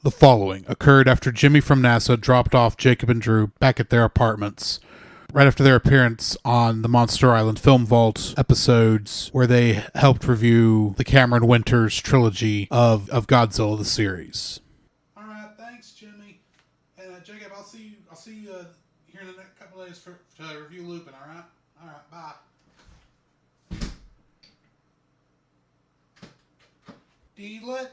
The following occurred after Jimmy from NASA dropped off Jacob and Drew back at their apartments, right after their appearance on the Monster Island Film Vault episodes, where they helped review the Cameron Winters trilogy of Godzilla the series. All right, thanks, Jimmy. And Jacob, I'll see you here in the next couple of days to review Lupin. All right, bye. Deedlet,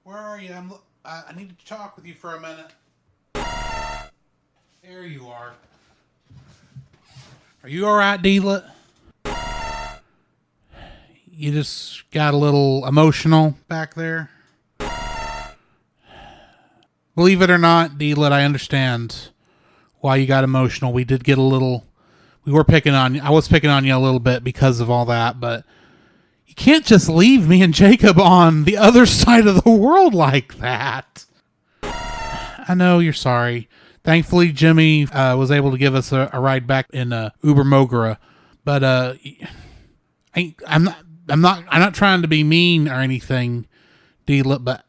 where are you? I need to talk with you for a minute. There you are. Are you alright, Deedlet? You just got a little emotional back there? Believe it or not, Deedlet, I understand why you got emotional. We did get a little... I was picking on you a little bit because of all that, but... You can't just leave me and Jacob on the other side of the world like that. I know you're sorry. Thankfully, Jimmy was able to give us a ride back in Uber Mogra, but I'm not trying to be mean or anything, Deedlet, but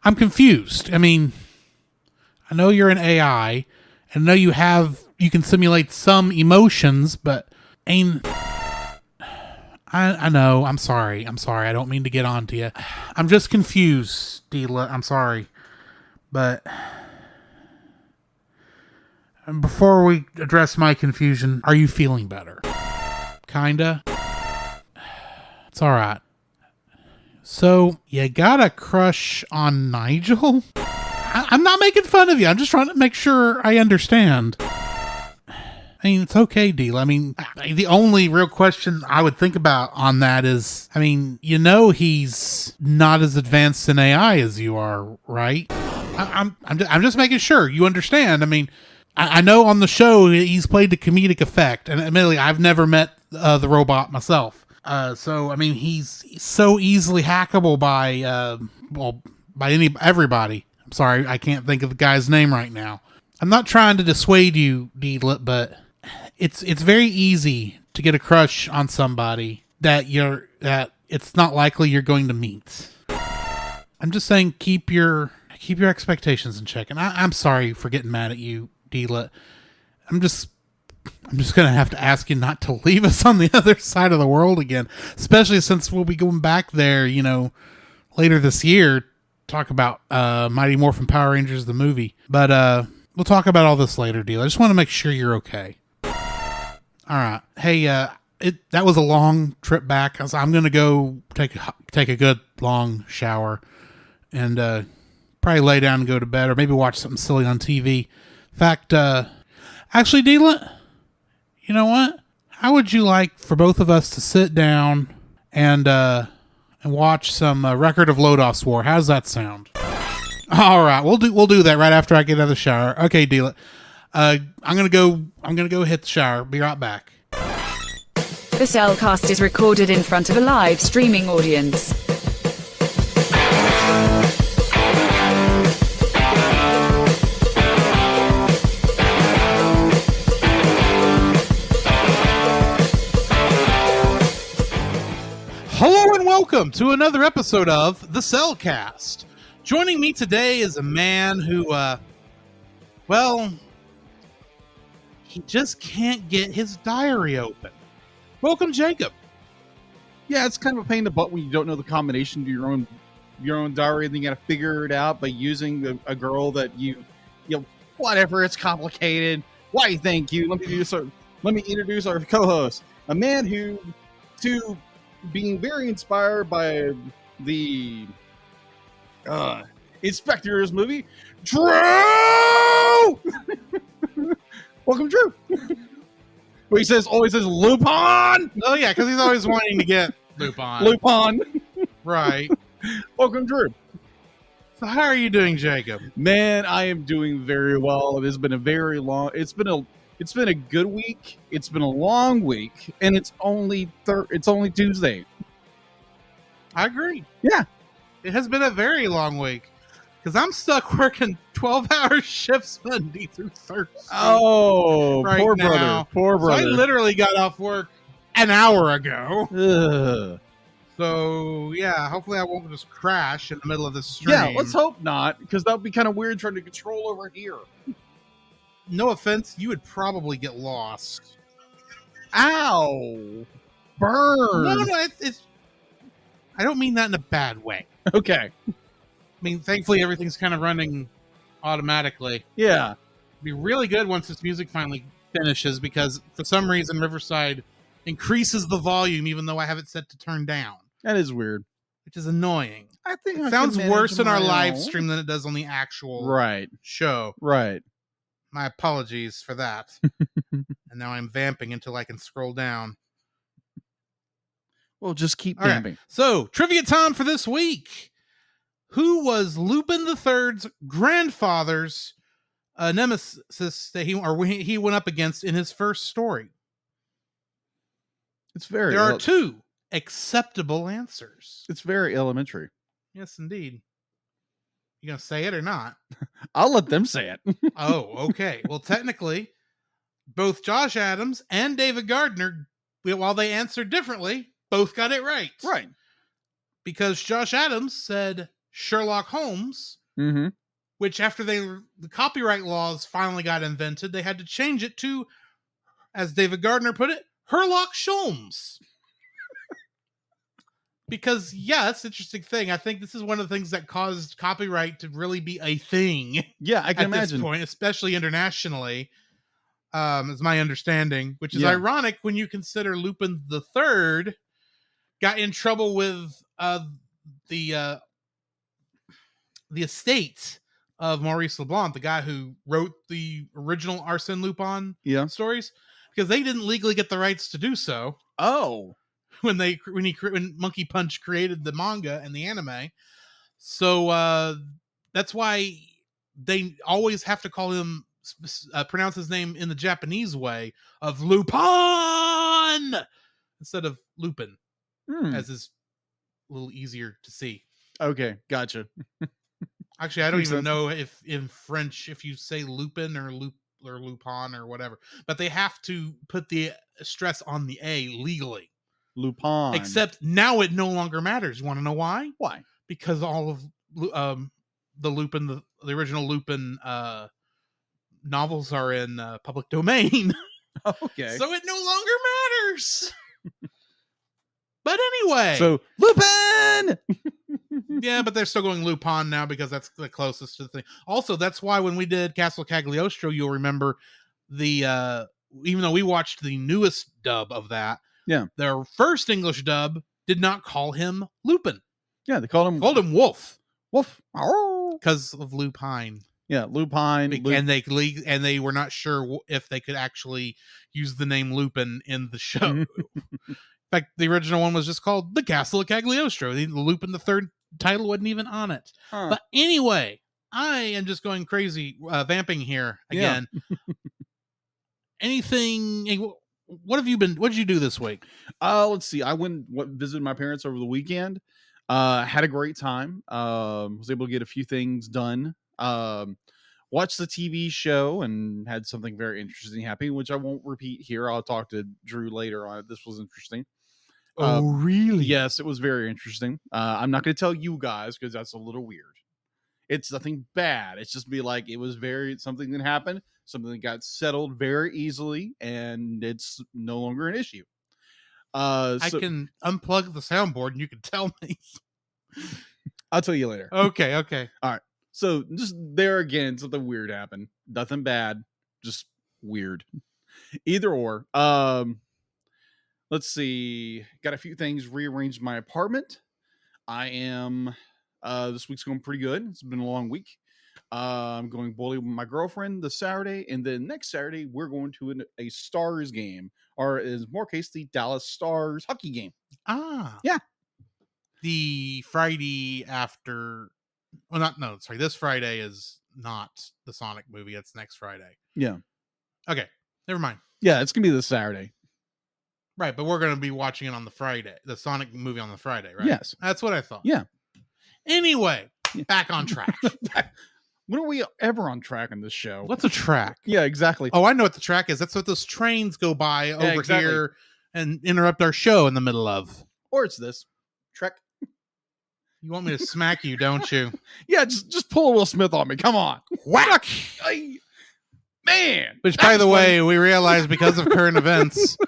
I'm confused. I mean, I know you're an AI, and I know you can simulate some emotions, but I know. I'm sorry. I don't mean to get on to you. I'm just confused, Deedlet. I'm sorry. But before we address my confusion, are you feeling better? Kinda? It's alright. So, you got a crush on Nigel? I'm not making fun of you. I'm just trying to make sure I understand. I mean, it's okay, Deal. I mean, the only real question I would think about on that is, I mean, he's not as advanced in AI as you are, right? I'm just making sure you understand. I mean, I know on the show he's played the comedic effect, and admittedly, I've never met the robot myself. So I mean, he's so easily hackable by everybody. I'm sorry, I can't think of the guy's name right now. I'm not trying to dissuade you, Deedlet, but it's very easy to get a crush on somebody that it's not likely you're going to meet. I'm just saying, keep your expectations in check. And I'm sorry for getting mad at you, Deedlet. I'm just gonna have to ask you not to leave us on the other side of the world again, especially since we'll be going back there, later this year. Talk about Mighty Morphin Power Rangers the movie, but we'll talk about all this later, Deal. I just want to make sure you're okay. All right. Hey, that was a long trip back. I'm going to go take a good long shower and probably lay down and go to bed, or maybe watch something silly on TV. In fact, actually, Deedlet, you know what? How would you like for both of us to sit down and watch some Record of Lodoss War? How's that sound? All right, we'll do that right after I get out of the shower. Okay, Deedlet. I'm gonna go hit the shower. Be right back. The Cellcast is recorded in front of a live streaming audience. Hello and welcome to another episode of the Cellcast. Joining me today is a man who, he just can't get his diary open. Welcome, Jacob. Yeah, it's kind of a pain in the butt when you don't know the combination to your own diary, and then you got to figure it out by using a girl that whatever. It's complicated. Why? Thank you. Let me introduce our co-host, a man who, being very inspired by the Inspector's movie, Drew. Welcome, Drew. Well, he always says Lupin. Oh yeah, because he's always wanting to get Lupin. Lupin. Right. Welcome, Drew. So how are you doing, Jacob? Man, I am doing very well. It has been it's been a good week. It's been a long week, and it's only Tuesday. I agree. Yeah. It has been a very long week because I'm stuck working 12-hour shifts Monday through Thursday. Oh, right poor now. brother. Poor brother. So I literally got off work an hour ago. Ugh. So yeah, hopefully I won't just crash in the middle of the stream. Yeah, let's hope not, because that would be kind of weird trying to control over here. No offense, you would probably get lost. Ow! Burn! No, it's. I don't mean that in a bad way. Okay. I mean, thankfully everything's kind of running automatically. Yeah. It'd be really good once this music finally finishes, because for some reason Riverside increases the volume even though I have it set to turn down, That is weird. which is annoying. I think It I sounds can worse in our manage live my own. stream than it does on the actual Right. show. Right. My apologies for that. And now I'm vamping until I can scroll down. Well, just keep All right. vamping. So, trivia time for this week. Who was Lupin III's grandfather's nemesis that he went up against in his first story? It's very. There are two acceptable answers. It's very elementary. Yes, indeed. You gonna say it or not? I'll let them say it. Oh, okay. Well, technically, both Josh Adams and David Gardner, while they answered differently, both got it right. Right. Because Josh Adams said Sherlock Holmes, Mm-hmm. which after the copyright laws finally got invented, they had to change it to, as David Gardner put it, Herlock Sholmes. Because, yeah, that's an interesting thing. I think this is one of the things that caused copyright to really be a thing Yeah, I can at imagine. this point, especially internationally, is my understanding, which is Yeah. ironic when you consider Lupin the Third got in trouble with the estate of Maurice Leblanc, the guy who wrote the original Arsène Lupin Yeah. stories, because they didn't legally get the rights to do so Oh. when Monkey Punch created the manga and the anime. So that's why they always have to call him, pronounce his name in the Japanese way of Lupin instead of Lupin, as is a little easier to see. Okay, gotcha. Actually, I don't Makes even sense. know if in French if you say Lupin or Lupin or whatever, but they have to put the stress on the A legally. Lupin. Except now it no longer matters. You want to know why? Why? Because all of the Lupin, the original Lupin novels are in public domain. Okay. So it no longer matters. But anyway. So Lupin. Yeah, but they're still going Lupin now because that's the closest to the thing. Also, that's why when we did Castle Cagliostro, you'll remember the even though we watched the newest dub of that, Yeah. their first English dub did not call him Lupin. Yeah, they called him Wolf Wolf. Oh. because of Lupine. Yeah, Lupin. And they were not sure if they could actually use the name Lupin in the show. In fact, the original one was just called The Castle of Cagliostro. The Lupin the Third title wasn't even on it. Huh. But anyway, I am just going crazy, vamping here again. Anything? What did you do this week? Let's see. I visited my parents over the weekend. Had a great time. Was able to get a few things done. Watched the TV show and had something very interesting happen, which I won't repeat here. I'll talk to Drew later on it. This was interesting. Really? Yes, it was very interesting. I'm not going to tell you guys because that's a little weird. It's nothing bad. It's just it was something that happened, something that got settled very easily, and it's no longer an issue. I can unplug the soundboard and you can tell me. I'll tell you later. Okay. All right. So just there again, something weird happened. Nothing bad, just weird. Either or. Let's see. Got a few things rearranged my apartment. I am this week's going pretty good. It's been a long week. I'm going bowling with my girlfriend this Saturday, and then next Saturday we're going to a Stars game, or in more case, the Dallas Stars hockey game. Ah, yeah. The Friday after. Well, this Friday is not the Sonic movie. It's next Friday. Yeah. Okay. Never mind. Yeah, it's gonna be this Saturday. Right, but we're going to be watching it on the Friday, the Sonic movie on the Friday, right? Yes. That's what I thought. Yeah. Anyway, back on track. When are we ever on track in this show? What's a track? Yeah, exactly. Oh, I know what the track is. That's what those trains go by over exactly. here and interrupt our show in the middle of. Or it's this. Trek. You want me to smack you, don't you? Yeah, just pull a Will Smith on me. Come on. Whack! Man. Which, that by was the funny. way, we realize because of current events,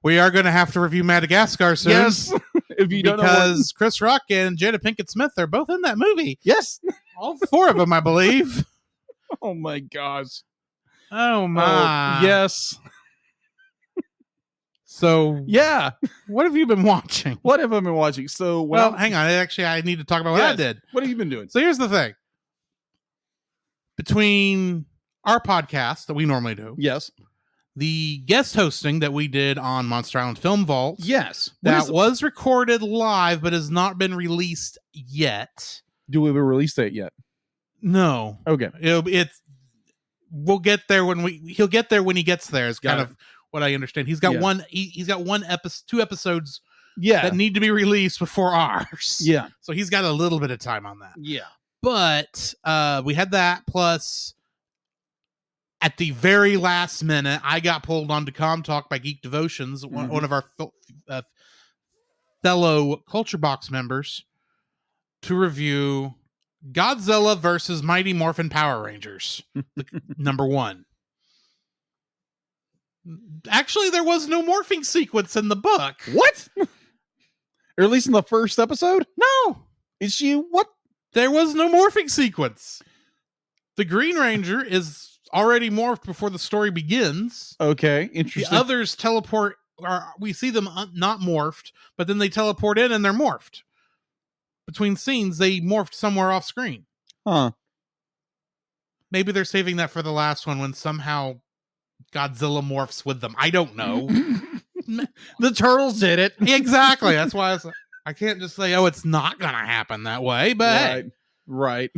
we are going to have to review Madagascar soon. Yes. If you don't know because Chris Rock and Jada Pinkett Smith are both in that movie. yes. All 4 of them, I believe. Oh my gosh. Oh my. Yes. So Yeah. what have you been watching? What have I been watching? So Hang on. Actually, I need to talk about what I did. What have you been doing? So here's the thing. Between our podcast that we normally do, Yes. the guest hosting that we did on Monster Island Film Vault, Yes. that was recorded live but has not been released yet. Do we have a release date yet? No. Okay. We'll get there he'll get there when he gets there is kind Got of what I understand. He's got he's got 2 episodes that need to be released before ours. Yeah. So he's got a little bit of time on that. Yeah. But we had that, plus at the very last minute, I got pulled onto Com Talk by Geek Devotions, one of our fellow Culture Box members, to review Godzilla versus Mighty Morphin Power Rangers, number 1. Actually, there was no morphing sequence in the book. What? Or at least in the first episode? No. Is she what? There was no morphing sequence. The Green Ranger is already morphed before the story begins. Okay, interesting. The others teleport, or we see them not morphed, but then they teleport in and they're morphed. Between scenes, they morphed somewhere off screen. Huh. Maybe they're saving that for the last one when somehow Godzilla morphs with them. I don't know. The turtles did it. Exactly. That's why I can't just say, oh, it's not going to happen that way. But hey, right.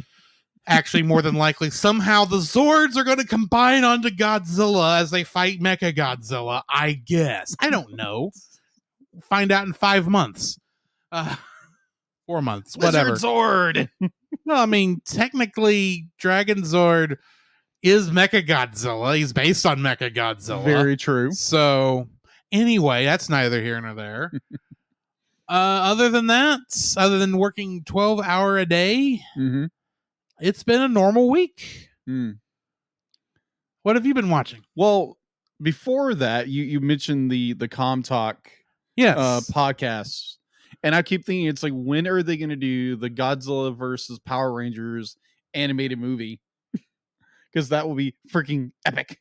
actually, more than likely, somehow the Zords are going to combine onto Godzilla as they fight Mecha Godzilla, I guess. I don't know. Find out in 5 months. 4 months, whatever. Lizard Zord. No, I mean, technically, Dragon Zord is Mecha Godzilla. He's based on Mecha Godzilla. Very true. So, anyway, that's neither here nor there. Other than that, other than working 12-hour a day, it's been a normal week. What have you been watching? Well, before that, you mentioned the Com Talk podcasts. And I keep thinking, it's like, when are they going to do the Godzilla versus Power Rangers animated movie? Because that will be freaking epic.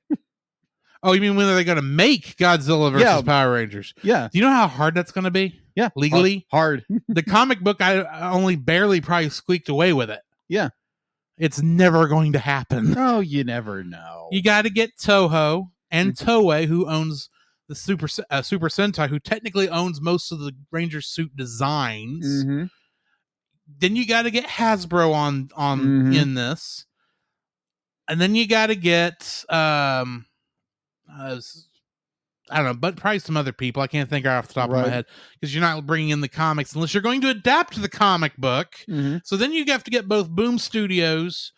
Oh, you mean when are they going to make Godzilla versus Power Rangers? Yeah. Do you know how hard that's going to be? Yeah. Legally? Hard. The comic book, I only barely probably squeaked away with it. Yeah. It's never going to happen. Oh, you never know. You got to get Toho and Toei, who owns the Super Sentai, who technically owns most of the Ranger suit designs. Then you got to get Hasbro on in this, and then you got to get I don't know, but probably some other people. I can't think right off the top of my head, because you're not bringing in the comics unless you're going to adapt the comic book. So then you have to get both Boom Studios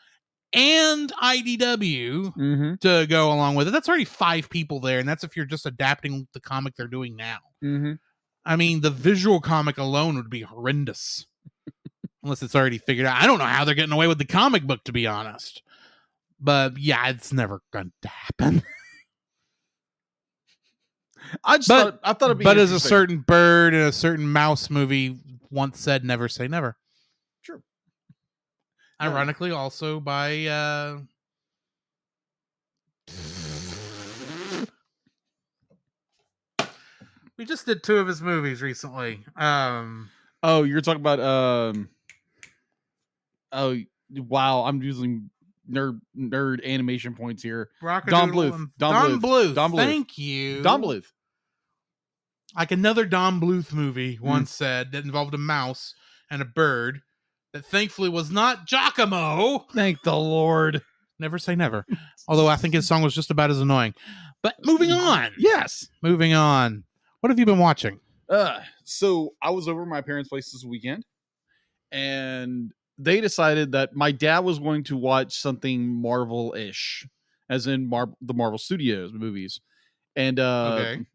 and IDW to go along with it. That's already 5 people there, and that's if you're just adapting the comic they're doing now. I mean, the visual comic alone would be horrendous. Unless it's already figured out. I don't know how they're getting away with the comic book, to be honest. But yeah, it's never going to happen. I thought it'd be. But as a certain bird in a certain mouse movie once said, "Never say never." True. Ironically, also by we just did 2 of his movies recently. Oh, you're talking about oh wow, I'm using nerd animation points here. Don Bluth. Don Bluth. Thank you. Don Bluth. Like another Don Bluth movie once said that involved a mouse and a bird that thankfully was not Giacomo. Thank the Lord. Never say never. Although I think his song was just about as annoying. But moving on. Yes. Moving on. What have you been watching? So I was over at my parents' place this weekend, and they decided that my dad was going to watch something Marvel-ish, as in the Marvel Studios movies. And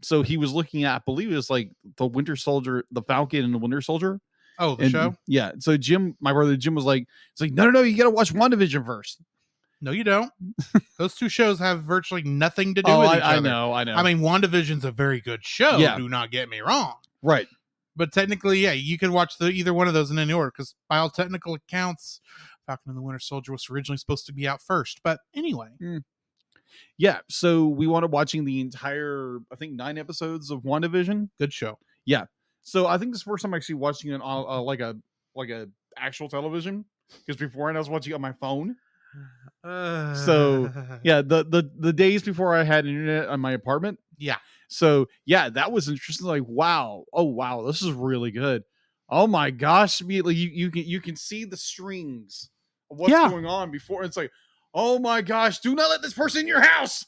so he was looking at, I believe it was like the Winter Soldier, the Falcon and the Winter Soldier. Oh, the And show? yeah, so Jim, my brother Jim, was like, "It's like no, you got to watch WandaVision first." No, you don't. Those two shows have virtually nothing to do Oh, with each I other. know. I mean, WandaVision's a very good show. Yeah. Do not get me wrong. Right. But technically, yeah, you could watch either one of those in any order because by all technical accounts, Falcon and the Winter Soldier was originally supposed to be out first. But anyway. Yeah, so we wound up watching the entire, I think, 9 episodes of WandaVision. Good show. Yeah. So I think this is the first time actually watching it on like a actual television, because beforehand I was watching it on my phone. So yeah, the days before I had internet on my apartment. Yeah. So yeah, that was interesting. Like, wow, oh wow, this is really good. Oh my gosh, immediately you can see the strings of what's going on before. It's like, oh my gosh, do not let this person in your house.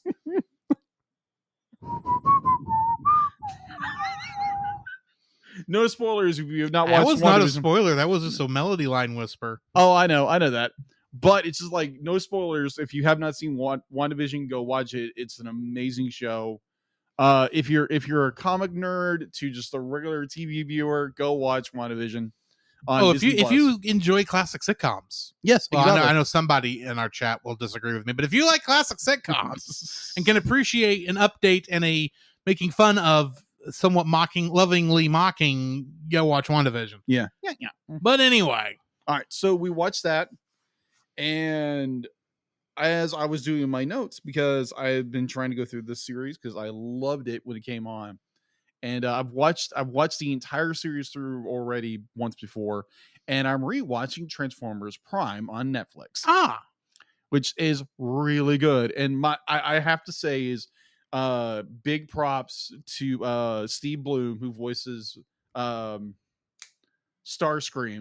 No spoilers if you have not watched. That was not a spoiler. That was just a melody line whisper. Oh, I know that. But it's just like no spoilers. If you have not seen WandaVision, go watch it. It's an amazing show. If you're a comic nerd to just a regular TV viewer, go watch WandaVision. If you enjoy classic sitcoms, yes, well, exactly. I know somebody in our chat will disagree with me, but if you like classic sitcoms and can appreciate an update and a making fun of somewhat lovingly mocking, go watch WandaVision. Yeah. But anyway, all right. So we watched that, and as I was doing my notes, because I've been trying to go through this series because I loved it when it came on. And I've watched the entire series through already once before, and I'm rewatching Transformers Prime on Netflix. Which is really good. And I have to say is big props to Steve Bloom, who voices Starscream.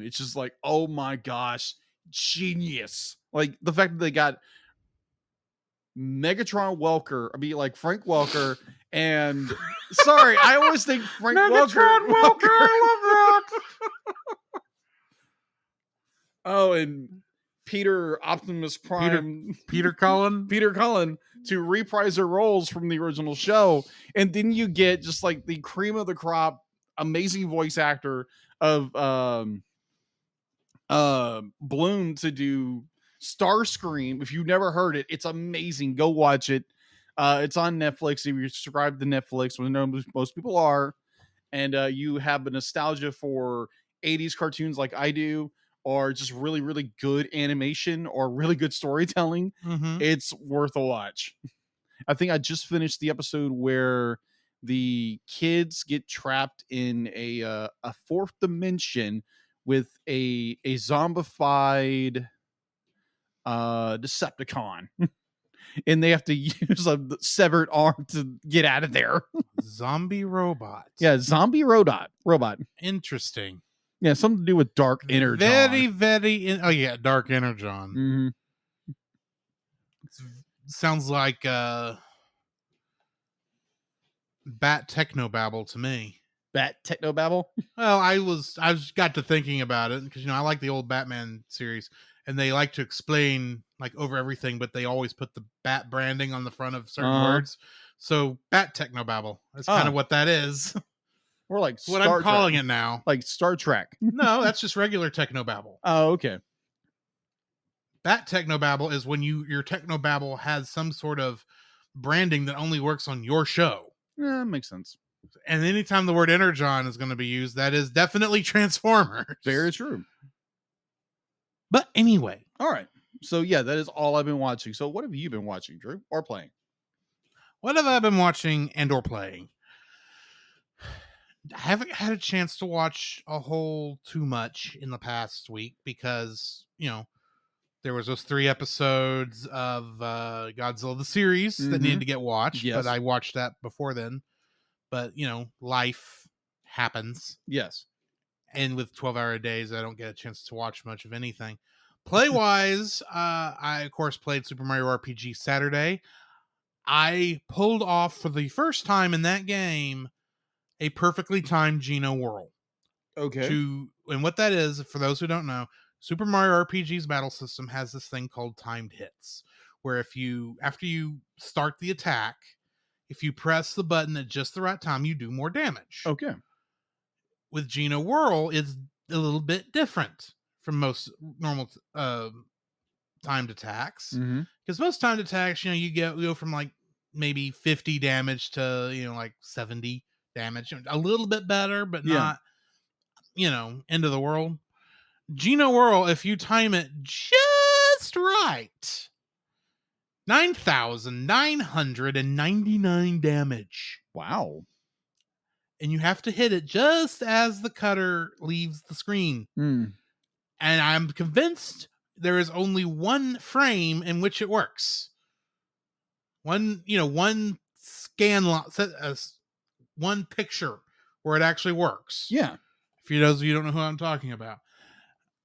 It's just like, oh my gosh, genius. Like the fact that they got Megatron Welker, like Frank Welker, and sorry, I always think Frank Megatron Welker. I love that. Oh, and Peter Optimus Prime, Peter Cullen to reprise their roles from the original show, and then you get just like the cream of the crop, amazing voice actor of Bloom to do Starscream. If you've never heard it, it's amazing. Go watch it. It's on Netflix. If you subscribe to Netflix, which most people are, and you have a nostalgia for 80s cartoons like I do, or just really, really good animation or really good storytelling, it's worth a watch. I think I just finished the episode where the kids get trapped in a fourth dimension with a zombified Decepticon. And they have to use a severed arm to get out of there. Zombie robot. Yeah, zombie robot. Interesting. Yeah, something to do with Dark Energon. Very, Dark Energon. Mm-hmm. Sounds like Bat Technobabble to me. Bat Technobabble? Well, I got to thinking about it because I like the old Batman series, and they like to explain like over everything, but they always put the bat branding on the front of certain words. So Bat Technobabble. That's kind of what that is. Or like what I'm calling it now. Like Star Trek. No, that's just regular Technobabble. Oh, okay. Bat Technobabble is when your Technobabble has some sort of branding that only works on your show. Yeah, makes sense. And anytime the word Energon is going to be used, that is definitely Transformers. Very true. But anyway. All right. So yeah, that is all I've been watching. So what have you been watching, Drew, or playing? What have I been watching and or playing? I haven't had a chance to watch a whole too much in the past week because, there was those 3 episodes of Godzilla the series that needed to get watched, but I watched that before then. But, life happens. Yes. And with 12-hour days, I don't get a chance to watch much of anything. Play-wise, I, of course, played Super Mario RPG Saturday. I pulled off, for the first time in that game, a perfectly timed Geno Whirl. Okay. And what that is, for those who don't know, Super Mario RPG's battle system has this thing called timed hits, where after you start the attack, if you press the button at just the right time, you do more damage. Okay. With Geno Whirl, a little bit different from most normal timed attacks. Mm-hmm. Because most timed attacks, you go from like maybe 50 damage to like 70 damage, a little bit better, but not end of the world. Geno Whirl, if you time it just right, 9,999 damage. Wow. And you have to hit it just as the cutter leaves the screen. Mm. And I'm convinced there is only one frame in which it works. One scan one picture where it actually works. Yeah. For those of you who don't know who I'm talking about.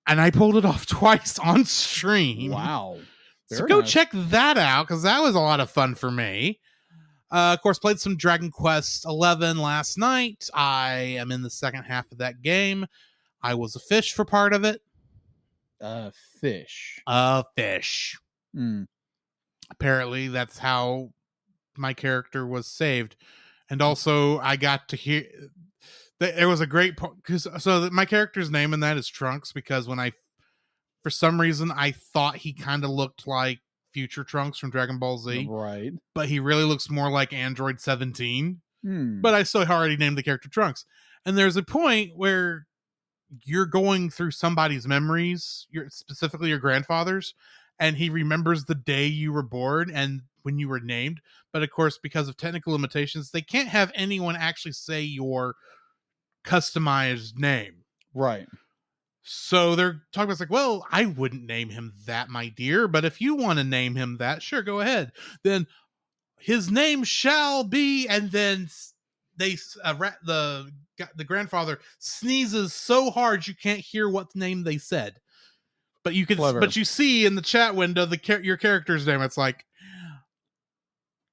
And I pulled it off twice on stream. Wow. So Very go nice. check that out, because that was a lot of fun for me. Of course, played some Dragon Quest 11 last night. I am in the second half of that game. I was a fish for part of it. Fish. A fish. Mm. Apparently, that's how my character was saved. And also, I got to hear... There was a great part... So my character's name in that is Trunks, because for some reason, I thought he kind of looked like future Trunks from Dragon Ball Z. Right. But he really looks more like Android 17. Hmm. But I still already named the character Trunks. And there's a point where you're going through somebody's memories, specifically your grandfather's, and he remembers the day you were born and when you were named. But of course, because of technical limitations, they can't have anyone actually say your customized name. Right. So they're talking about, it's like, well, I wouldn't name him that, my dear, but if you want to name him that, sure, go ahead. Then his name shall be, and then the grandfather sneezes so hard you can't hear what name they said. But you can, Clever. but you see in the chat window your character's name. It's like,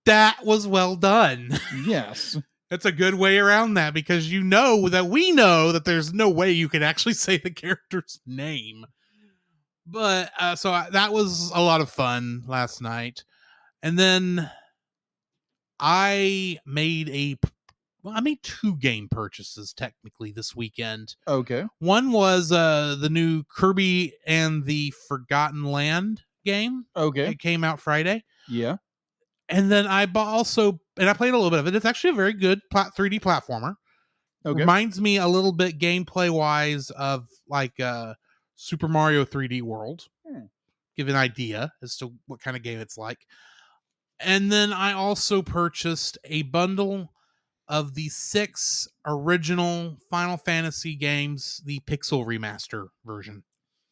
that was well done. Yes. It's a good way around that, because we know that there's no way you can actually say the character's name. But that was a lot of fun last night. And then I made two game purchases technically this weekend. Okay. One was the new Kirby and the Forgotten Land game. Okay. It came out Friday. Yeah. And then I played a little bit of it. It's actually a very good 3D platformer. Okay. Reminds me a little bit gameplay wise of like Super Mario 3D World. Give an idea as to what kind of game it's like. And then I also purchased a bundle of the 6 original Final Fantasy games, the Pixel Remaster version.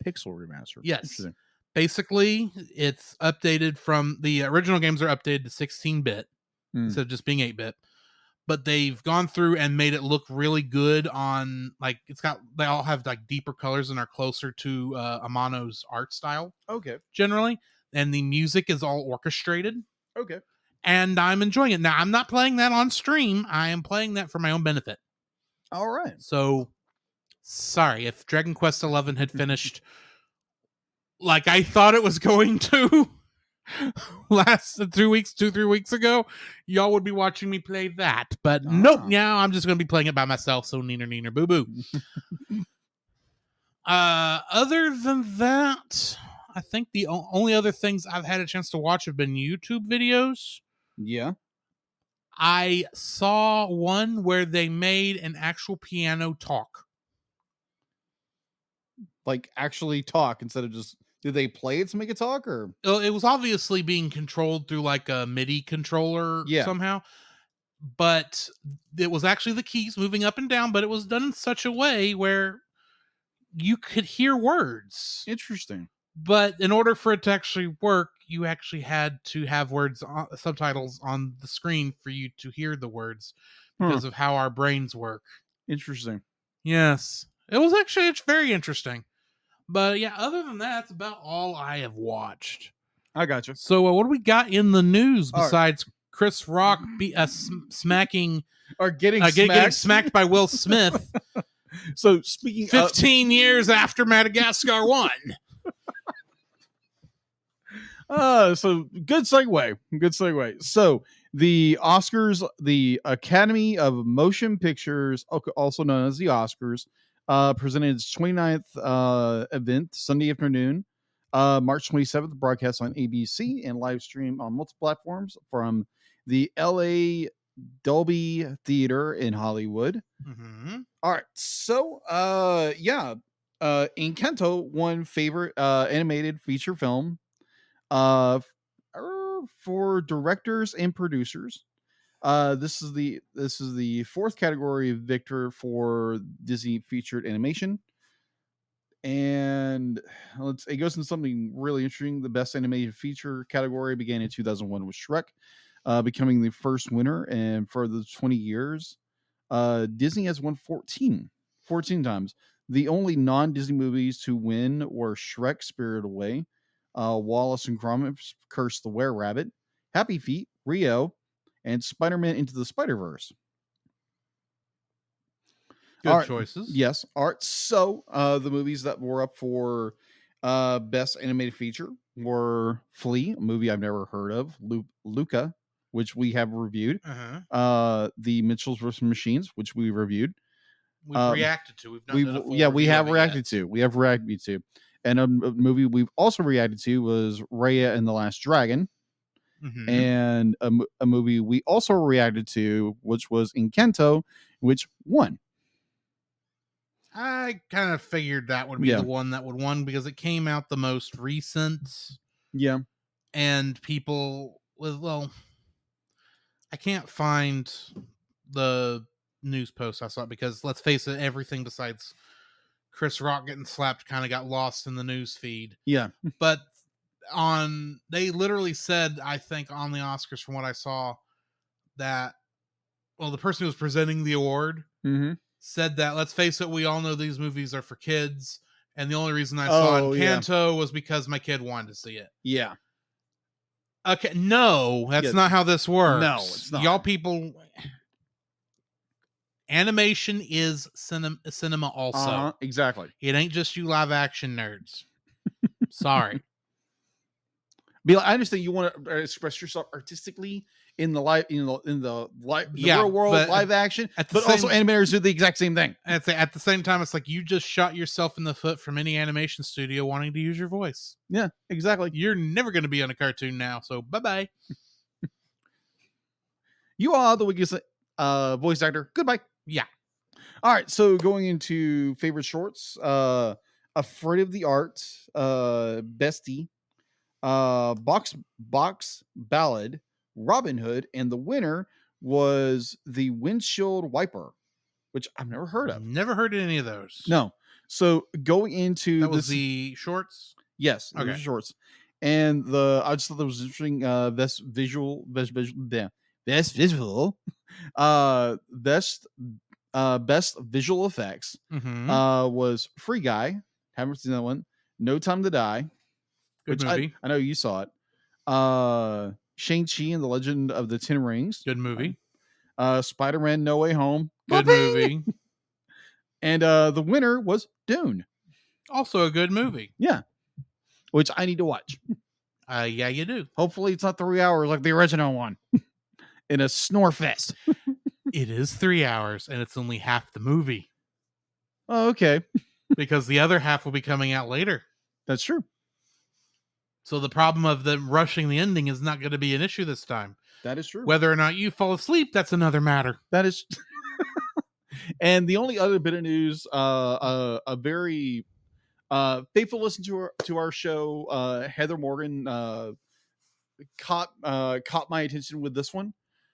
Pixel Remaster. Yes. Basically, it's updated from the original games are updated to 16-bit instead of just being 8-bit. But they've gone through and made it look really good on, like, they all have like deeper colors and are closer to Amano's art style. Okay. Generally. And the music is all orchestrated. Okay. And I'm enjoying it. Now, I'm not playing that on stream. I am playing that for my own benefit. All right. So, sorry if Dragon Quest 11 had finished like I thought it was going to last 3 weeks ago, y'all would be watching me play that. But nope, now I'm just going to be playing it by myself. So neener boo boo. Other than that, I think the only other things I've had a chance to watch have been YouTube videos. Yeah. I saw one where they made an actual piano talk. Like actually talk instead of just... Did they play it to make it talk, or? It was obviously being controlled through like a MIDI controller somehow. But it was actually the keys moving up and down, but it was done in such a way where you could hear words. Interesting. But in order for it to actually work, you actually had to have subtitles on the screen for you to hear the words because of how our brains work. Interesting. Yes. It's very interesting. But yeah, other than that, that's about all I have watched. I got you. So what do we got in the news besides Chris Rock smacking or getting smacked by Will Smith? So speaking 15 years after Madagascar 1. So good segue. So the Oscars, the Academy of Motion Pictures, also known as the Oscars, presented its 29th event Sunday afternoon, March 27th, broadcast on ABC and live stream on multiple platforms from the LA Dolby Theater in Hollywood. Mm-hmm. All right, so Encanto won favorite animated feature film for directors and producers. This is the fourth category victor for Disney featured animation, and it goes into something really interesting. The best animated feature category began in 2001 with Shrek, becoming the first winner, and for the 20 years, Disney has won 14 times. The only non-Disney movies to win were Shrek: Spirited Away, Wallace and Gromit: Curse the Were-Rabbit, Happy Feet, Rio, and Spider-Man Into the Spider-Verse. Good choices. Yes. All right. So the movies that were up for best animated feature were Flea, a movie I've never heard of, Luca, which we have reviewed, The Mitchells vs. Machines, which we reviewed. We've reacted to. We've not done a full we review have of it reacted yet. to. We have reacted to. And a movie we've also reacted to was Raya and the Last Dragon. Mm-hmm. And a movie we also reacted to, which was Encanto, which won. I kind of figured that would be the one that would win because it came out the most recent. Yeah. And people I can't find the news post I saw because let's face it, everything besides Chris Rock getting slapped kind of got lost in the news feed. Yeah. But they literally said, I think on the Oscars from what I saw, that the person who was presenting the award said that, let's face it, we all know these movies are for kids, and the only reason I saw Encanto was because my kid wanted to see it. Yeah. Okay, no, that's not how this works. No, it's not. Y'all people, animation is cinema also. Exactly. It ain't just you live action nerds. Sorry. I understand you want to express yourself artistically in the real world live action, but also animators do the exact same thing. At the same time, it's like you just shot yourself in the foot from any animation studio wanting to use your voice. Yeah, exactly. You're never going to be on a cartoon now, so bye-bye. You are the weakest voice actor. Goodbye. Yeah. All right, so going into favorite shorts, Afraid of the Art, Bestie, Box Ballad, Robin Hood, and the winner was the Windshield Wiper, which I've never heard of. Never heard of any of those. No. So going into that was the shorts. Yes, okay. Shorts, and I just thought that was interesting. Best visual, best visual effects was Free Guy. Haven't seen that one. No Time to Die. Good movie. I know you saw it. Shang-Chi and the Legend of the Ten Rings. Good movie. Spider-Man No Way Home. Good movie. And the winner was Dune. Also a good movie. Yeah. Which I need to watch. Yeah, you do. Hopefully it's not 3 hours like the original one. In a snore fest. It is 3 hours and it's only half the movie. Oh, okay. Because the other half will be coming out later. That's true. So the problem of them rushing the ending is not going to be an issue this time. That is true. Whether or not you fall asleep, that's another matter. That is. And the only other bit of news, a very faithful listener to our show, Heather Morgan, caught my attention with this one.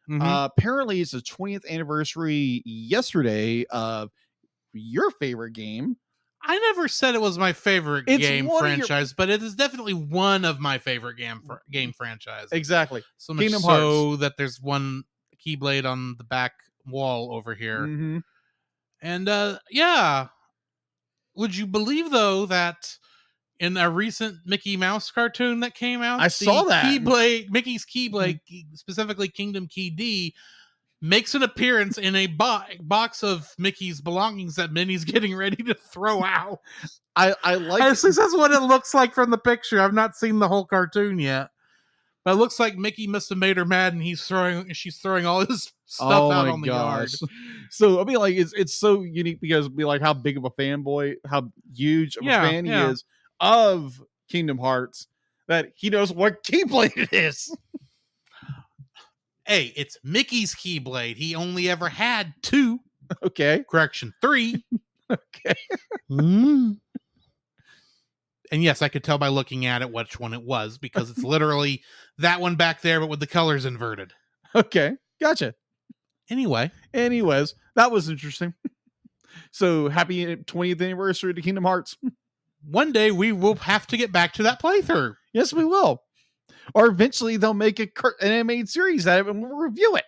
Apparently, it's the 20th anniversary yesterday of your favorite game. I never said it was my favorite game franchise, but it is definitely one of my favorite game franchises. Exactly. So much Kingdom so Hearts. that there's one Keyblade on the back wall over here. And yeah. Would you believe, though, that in a recent Mickey Mouse cartoon that came out, I saw that Mickey's Keyblade, specifically Kingdom Key D, makes an appearance in a box of Mickey's belongings that Minnie's getting ready to throw out. I like. This is what it looks like from the picture. I've not seen the whole cartoon yet, But it looks like Mickey must have made her mad, and she's throwing all his stuff out on the yard. So I mean, like it's so unique because be like how big of a fanboy, how huge of a fan he is of Kingdom Hearts, that he knows what Keyblade it is. Hey, it's Mickey's Keyblade. He only ever had 2. Okay. Correction, 3. Okay. And yes, I could tell by looking at it which one it was, because it's literally that one back there, but with the colors inverted. Okay. Gotcha. Anyways, that was interesting. So happy 20th anniversary to Kingdom Hearts. One day we will have to get back to that playthrough. Yes, we will. Or eventually they'll make an animated series out of it and we'll review it.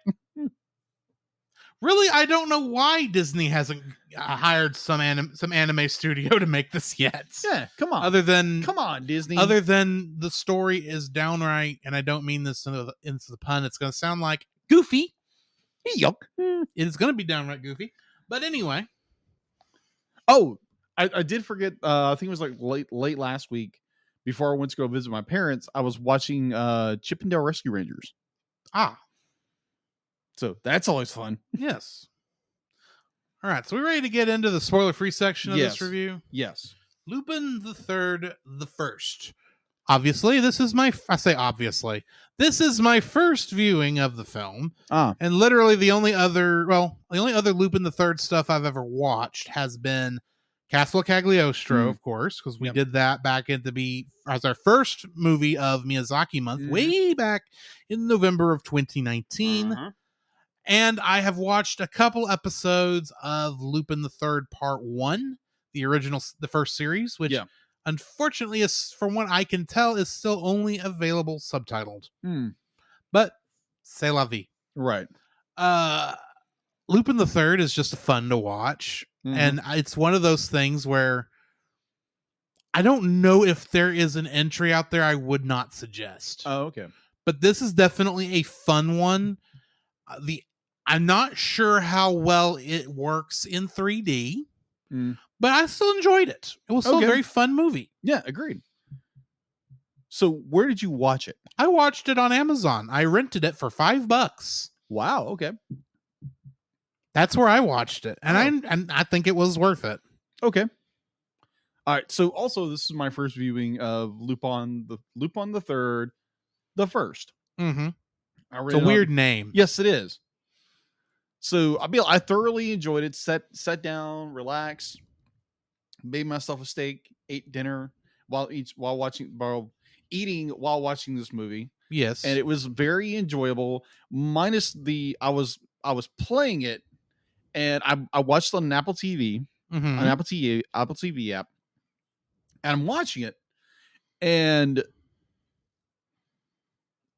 Really, I don't know why Disney hasn't hired some anime studio to make this yet. Yeah, come on. Come on, Disney. Other than the story is downright, and I don't mean this into the pun, it's going to sound like goofy. Yuck. It's going to be downright goofy. But anyway. Oh, I did forget. I think it was like late last week, before I went to go visit my parents, I was watching Chip and Dale Rescue Rangers. So that's always fun. Yes. All right. So we're ready to get into the spoiler-free section of this review? Yes. Lupin the Third, the First. Obviously, this is my first viewing of the film. And literally the only other Lupin the Third stuff I've ever watched has been Castle Cagliostro, of course, because we did that back as our first movie of Miyazaki month, way back in November of 2019. And I have watched a couple episodes of Lupin the Third Part 1, the first series, which unfortunately is, from what I can tell, is still only available subtitled. But c'est la vie. Right. Lupin the Third is just fun to watch. And it's one of those things where I don't know if there is an entry out there I would not suggest. Oh, okay. But this is definitely a fun one. I'm not sure how well it works in 3D, but I still enjoyed it. It was still a very fun movie. Yeah, agreed. So where did you watch it? I watched it on Amazon. I rented it for $5. Wow. Okay. That's where I watched it. And I think it was worth it. Okay. All right. So also, this is my first viewing of Lupin the Third, the First. It's a weird name. Yes, it is. So I thoroughly enjoyed it. Sat down, relaxed, made myself a steak, ate dinner while eating while watching this movie. Yes, and it was very enjoyable. Minus I was playing it, and I watched on an Apple TV, an Apple TV app, and I'm watching it, and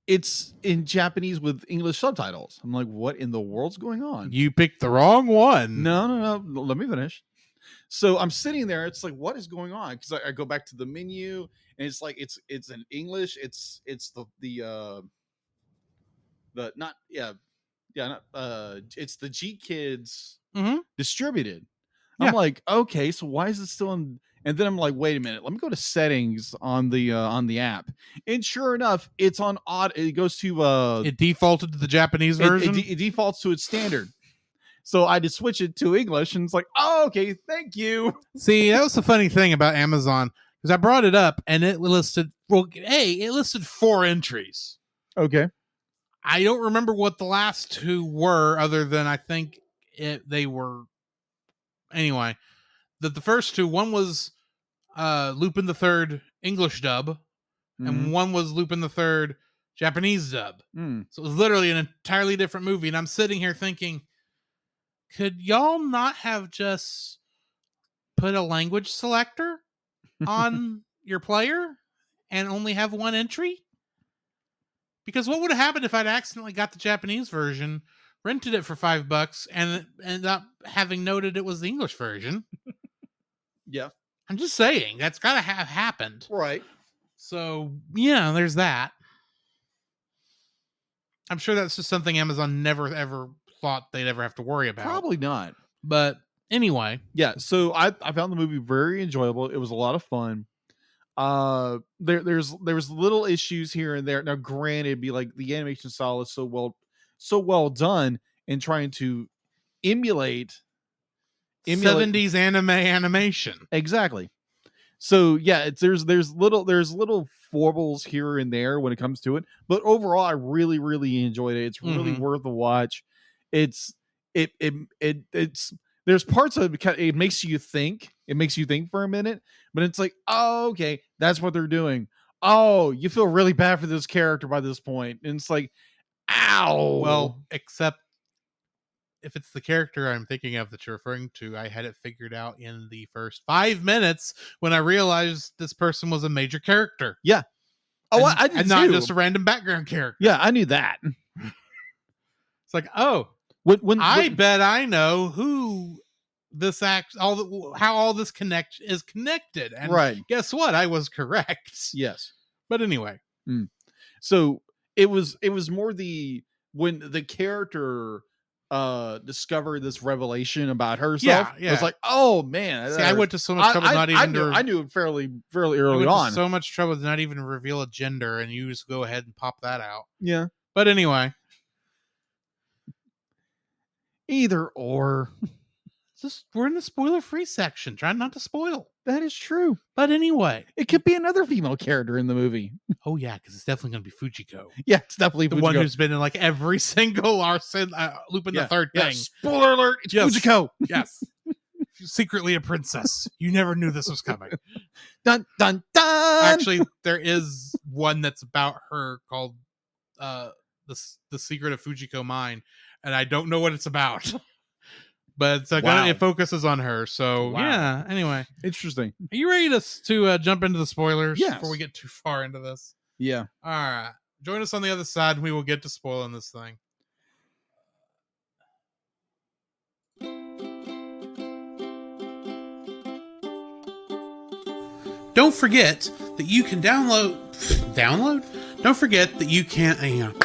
it's in Japanese with English subtitles. I'm like, what in the world's going on? You picked the wrong one. No. Let me finish. So I'm sitting there. It's like, what is going on? Because I go back to the menu, and it's like it's in English. It's the it's the G Kids distributed. I'm like, okay, so why is it still in? And then I'm like, wait a minute, let me go to settings on the app. And sure enough, it's on odd. It goes to it defaulted to the Japanese version. It defaults to its standard. So I just switch it to English, and it's like, oh, okay, thank you. See, that was the funny thing about Amazon, because I brought it up and it listed 4 entries. Okay. I don't remember what the last 2 were, other than I think they were. Anyway, the first 2, one was Lupin the Third English dub, and one was Lupin the Third Japanese dub. So it was literally an entirely different movie. And I'm sitting here thinking, could y'all not have just put a language selector on your player and only have 1 entry? Because what would have happened if I'd accidentally got the Japanese version, rented it for $5, and ended up having noted it was the English version? Yeah. I'm just saying, that's got to have happened. Right. So, yeah, there's that. I'm sure that's just something Amazon never, ever thought they'd ever have to worry about. Probably not. But anyway. Yeah, so I found the movie very enjoyable. It was a lot of fun. There's little issues here and there. Now, granted, be like the animation style is so well done in trying to emulate 70s anime animation. exactly. So yeah, there's little foibles here and there when it comes to it, but overall, I really enjoyed it. It's really worth a watch. It's there's parts of it, it makes you think. It makes you think for a minute, but it's like, oh, okay, that's what they're doing. Oh, you feel really bad for this character by this point, and it's like, ow. Well, except if it's the character I'm thinking of that you're referring to, I had it figured out in the first 5 minutes when I realized this person was a major character. Yeah. Oh, and, I did and too. not just a random background character. Yeah, I knew that. It's like, oh, I bet I know who this how all this is connected. And right. Guess what? I was correct. Yes. But anyway. So it was more when the character discovered this revelation about herself. Yeah. It was like, oh man. See, I went to so much trouble I knew it fairly early on. So much trouble to not even reveal a gender, and you just go ahead and pop that out. Yeah. But anyway. Either or. We're in the spoiler-free section. Trying not to spoil. That is true. But anyway. It could be another female character in the movie. Oh, yeah, because it's definitely going to be Fujiko. Yeah, it's definitely the Fujiko. one who's been in like every single Lupin the Third thing. Spoiler alert, it's Fujiko. Yes. She's secretly a princess. You never knew this was coming. Dun, dun, dun! Actually, there is one that's about her called The Secret of Fujiko Mine, and I don't know what it's about. But it focuses on her. So, yeah. Anyway. Interesting. Are you ready to jump into the spoilers before we get too far into this? Yeah. All right. Join us on the other side and we will get to spoiling this thing. Don't forget that you can download? Don't forget that you can...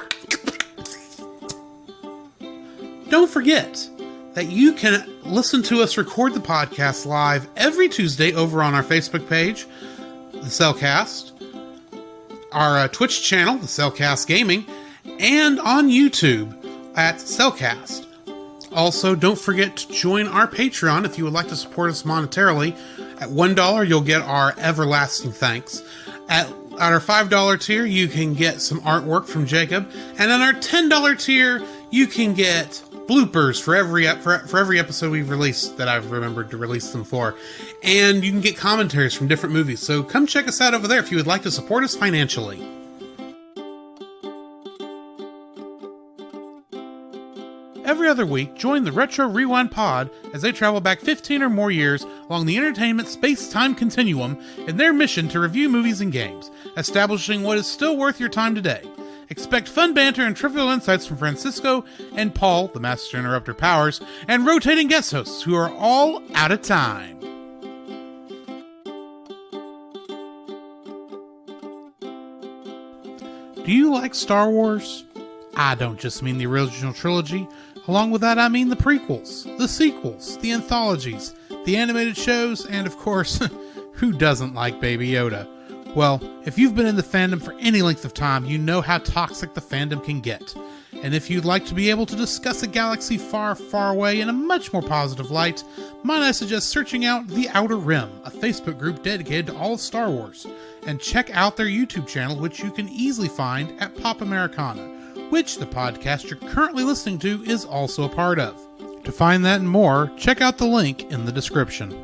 Don't forget that you can listen to us record the podcast live every Tuesday over on our Facebook page, The Cellcast, our Twitch channel, The Cellcast Gaming, and on YouTube at Cellcast. Also, don't forget to join our Patreon if you would like to support us monetarily. At $1, you'll get our everlasting thanks. At our $5 tier, you can get some artwork from Jacob. And at our $10 tier, you can get bloopers for every episode we've released that I've remembered to release them for. And you can get commentaries from different movies. So come check us out over there if you would like to support us financially. Every other week, join the Retro Rewind Pod as they travel back 15 or more years along the entertainment space-time continuum in their mission to review movies and games, establishing what is still worth your time today. Expect fun banter and trivial insights from Francisco and Paul, the Master Interrupter Powers, and rotating guest hosts who are all out of time. Do you like Star Wars? I don't just mean the original trilogy. Along with that, I mean the prequels, the sequels, the anthologies, the animated shows, and of course, who doesn't like Baby Yoda? Well, if you've been in the fandom for any length of time, you know how toxic the fandom can get. And if you'd like to be able to discuss a galaxy far, far away in a much more positive light, might I suggest searching out The Outer Rim, a Facebook group dedicated to all of Star Wars, and check out their YouTube channel, which you can easily find at Pop Americana, which the podcast you're currently listening to is also a part of. To find that and more, check out the link in the description.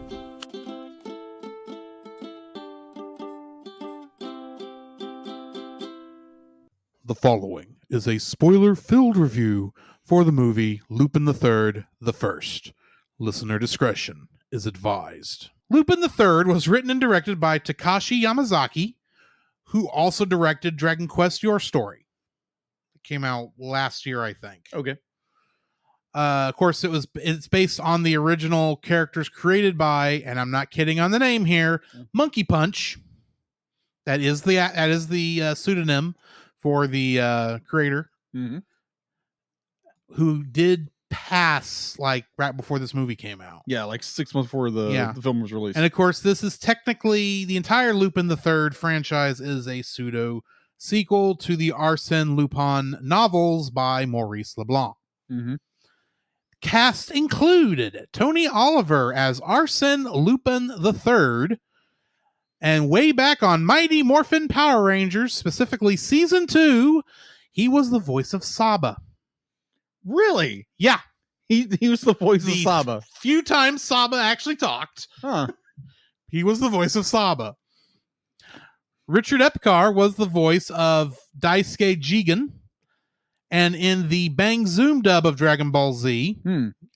The following is a spoiler-filled review for the movie Lupin the Third: The First. Listener discretion is advised. Lupin the Third was written and directed by Takashi Yamazaki, who also directed Dragon Quest: Your Story. It came out last year, I think. Okay. Of course, it's based on the original characters created by, and I'm not kidding on the name here, Monkey Punch. That is the pseudonym for the creator, who did pass like right before this movie came out. Yeah, like 6 months before the film was released. And of course, this is technically the entire Lupin the Third franchise is a pseudo sequel to the Arsène Lupin novels by Maurice Leblanc. Mm-hmm. Cast included Tony Oliver as Arsène Lupin the Third, and way back on Mighty Morphin Power Rangers, specifically season 2, he was the voice of Saba. Really? Yeah. He was the voice of Saba. Few times Saba actually talked. Huh. He was the voice of Saba. Richard Epcar was the voice of Daisuke Jigen. And in the Bang Zoom dub of Dragon Ball Z,